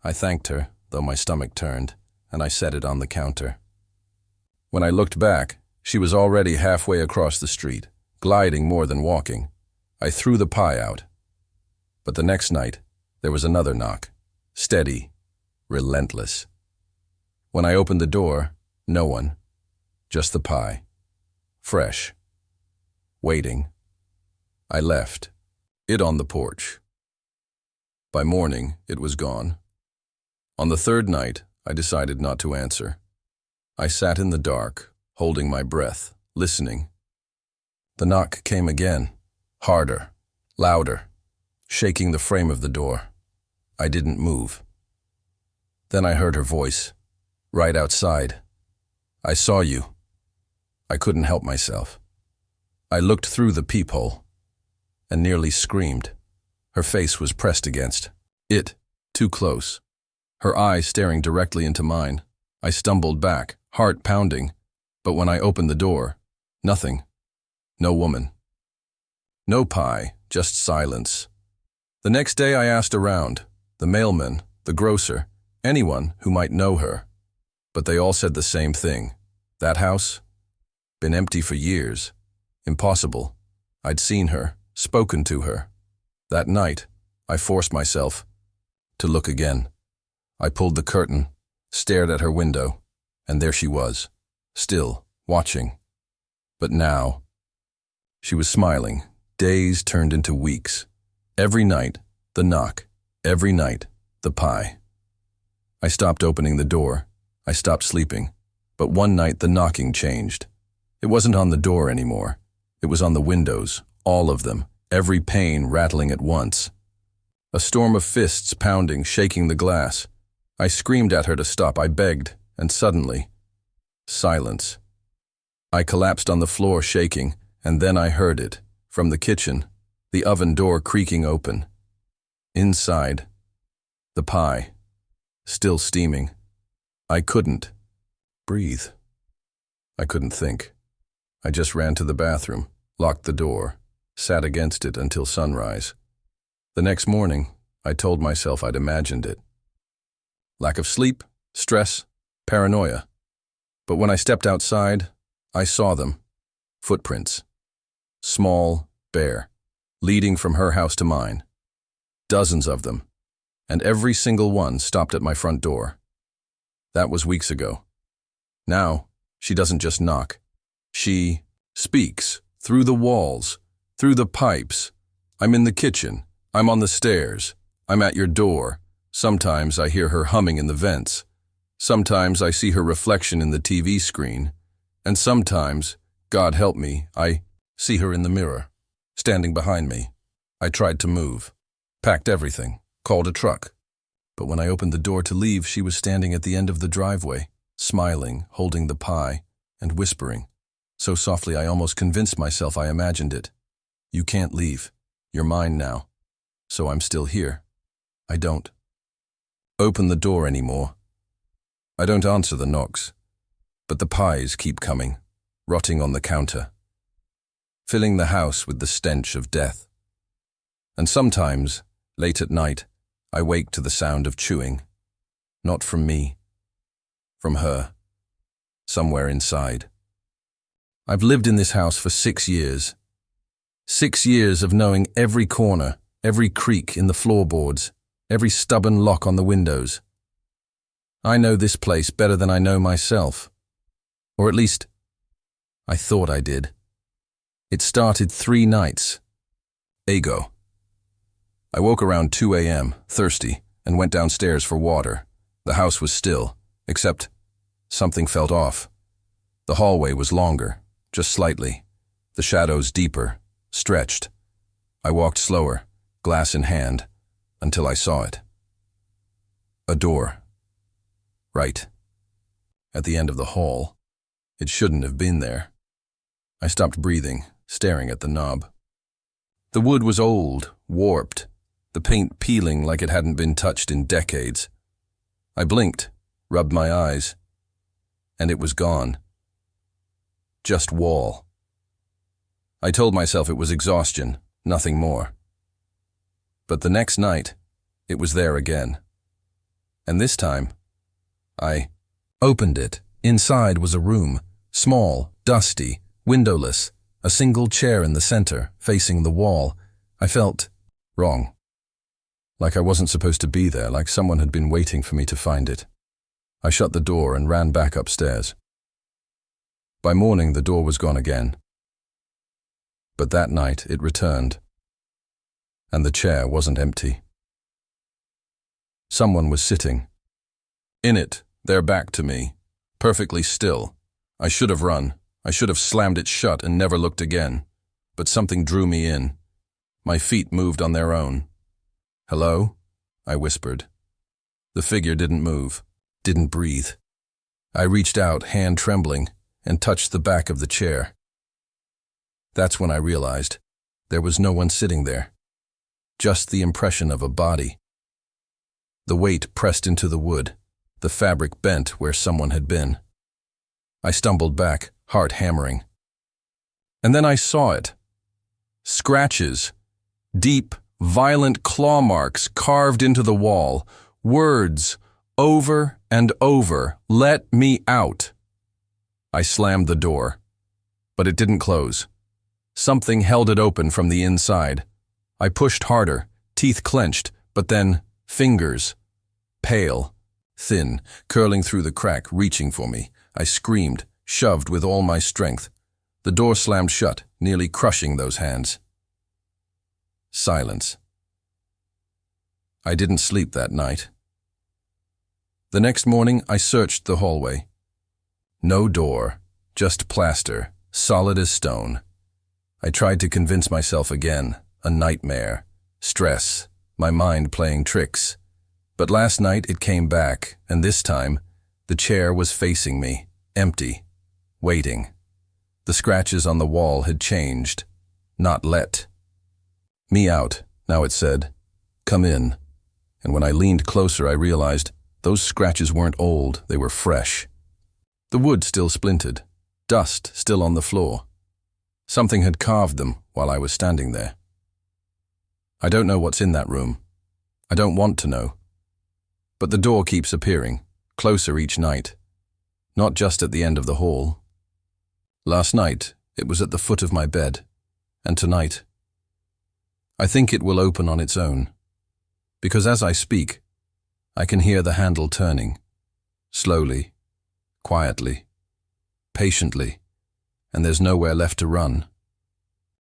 I thanked her, though my stomach turned, and I set it on the counter. When I looked back, she was already halfway across the street, gliding more than walking. I threw the pie out. But the next night, there was another knock, steady, relentless. When I opened the door, no one, just the pie, fresh, waiting. I left, it on the porch. By morning, it was gone. On the third night, I decided not to answer. I sat in the dark, holding my breath, listening. The knock came again, harder, louder, shaking the frame of the door. I didn't move. Then I heard her voice, right outside. "I saw you." I couldn't help myself. I looked through the peephole and nearly screamed. Her face was pressed against it, too close. Her eyes staring directly into mine. I stumbled back, heart pounding, but when I opened the door, nothing. No woman. No pie, just silence. The next day I asked around, the mailman, the grocer, anyone who might know her, but they all said the same thing. That house? Been empty for years. Impossible. I'd seen her, spoken to her. That night, I forced myself to look again. I pulled the curtain, stared at her window, and there she was, still watching. But now, she was smiling. Days turned into weeks. Every night, the knock. Every night, the pie. I stopped opening the door. I stopped sleeping. But one night, the knocking changed. It wasn't on the door anymore. It was on the windows, all of them, every pane rattling at once. A storm of fists pounding, shaking the glass. I screamed at her to stop. I begged, and suddenly, silence. I collapsed on the floor, shaking, and then I heard it, from the kitchen, the oven door creaking open. Inside, the pie, still steaming. I couldn't breathe. I couldn't think. I just ran to the bathroom, locked the door, sat against it until sunrise. The next morning, I told myself I'd imagined it. Lack of sleep, stress, paranoia. But when I stepped outside, I saw them. Footprints. Small, bare, leading from her house to mine. Dozens of them, and every single one stopped at my front door. That was weeks ago. Now, she doesn't just knock. She speaks, through the walls, through the pipes. I'm in the kitchen. I'm on the stairs. I'm at your door. Sometimes I hear her humming in the vents. Sometimes I see her reflection in the TV screen. And sometimes, God help me, I see her in the mirror, standing behind me. I tried to move, packed everything, called a truck. But when I opened the door to leave, she was standing at the end of the driveway, smiling, holding the pie, and whispering. So softly I almost convinced myself I imagined it. "You can't leave. You're mine now." So I'm still here. I don't open the door anymore. I don't answer the knocks. But the pies keep coming, rotting on the counter, filling the house with the stench of death. And sometimes, late at night, I wake to the sound of chewing. Not from me. From her. Somewhere inside. I've lived in this house for 6 years. 6 years of knowing every corner, every creak in the floorboards, every stubborn lock on the windows. I know this place better than I know myself. Or at least, I thought I did. It started 3 nights ago. I woke around 2 a.m., thirsty, and went downstairs for water. The house was still, except something felt off. The hallway was longer, just slightly. The shadows deeper, stretched. I walked slower, glass in hand, until I saw it. A door. Right. At the end of the hall. It shouldn't have been there. I stopped breathing, staring at the knob. The wood was old, warped, the paint peeling like it hadn't been touched in decades. I blinked, rubbed my eyes, and it was gone. Just wall. I told myself it was exhaustion, nothing more. But the next night, it was there again. And this time, I opened it. Inside was a room, small, dusty, windowless, a single chair in the center, facing the wall. I felt wrong. Like I wasn't supposed to be there, like someone had been waiting for me to find it. I shut the door and ran back upstairs. By morning, the door was gone again. But that night, it returned. And the chair wasn't empty. Someone was sitting, In it, their back to me, perfectly still. I should have run. I should have slammed it shut and never looked again. But something drew me in. My feet moved on their own. "Hello?" I whispered. The figure didn't move, didn't breathe. I reached out, hand trembling, and touched the back of the chair. That's when I realized there was no one sitting there. Just the impression of a body. The weight pressed into the wood, the fabric bent where someone had been. I stumbled back, heart hammering. And then I saw it. Scratches. Deep, violent claw marks carved into the wall. Words, over and over, "Let me out." I slammed the door, but it didn't close. Something held it open from the inside. I pushed harder, teeth clenched, but then fingers. Pale, thin, curling through the crack, reaching for me. I screamed, shoved with all my strength. The door slammed shut, nearly crushing those hands. Silence. I didn't sleep that night. The next morning, I searched the hallway. No door, just plaster, solid as stone. I tried to convince myself again, a nightmare, stress, my mind playing tricks. But last night it came back, and this time, the chair was facing me, empty, waiting. The scratches on the wall had changed, not let. "Me out," now it said. "Come in." And when I leaned closer, I realized those scratches weren't old, they were fresh. The wood still splintered, dust still on the floor. Something had carved them while I was standing there. I don't know what's in that room. I don't want to know. But the door keeps appearing, closer each night. Not just at the end of the hall. Last night, it was at the foot of my bed. And tonight, I think it will open on its own. Because as I speak, I can hear the handle turning. Slowly, quietly, patiently, and there's nowhere left to run.